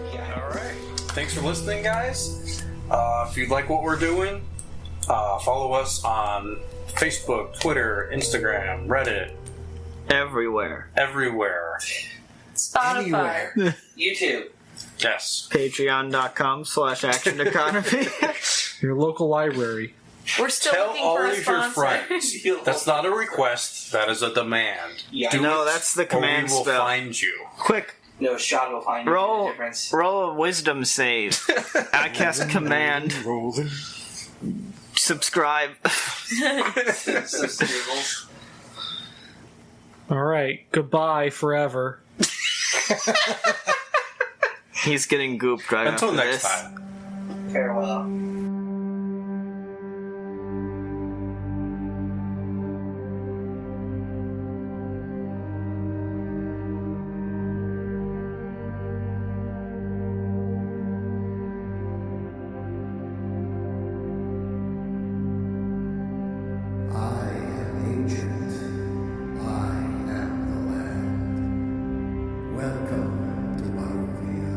Thanks for listening, guys. If you like what we're doing, follow us on Facebook, Twitter, Instagram, Reddit. Everywhere. Spotify. YouTube. Yes. Patreon.com/actioneconomy. Your local library. We're still Tell looking all for a of your sponsor. friends. That's not a request. That is a demand. Yeah. No, that's the command or we will spell. find you. Quick, No, Sean will find you the roll difference. a wisdom save. I cast command. Rolling. Subscribe. All right. Goodbye forever. He's getting gooped right Until after next this. time. Farewell. I am ancient. I am the land. Welcome to Barovia.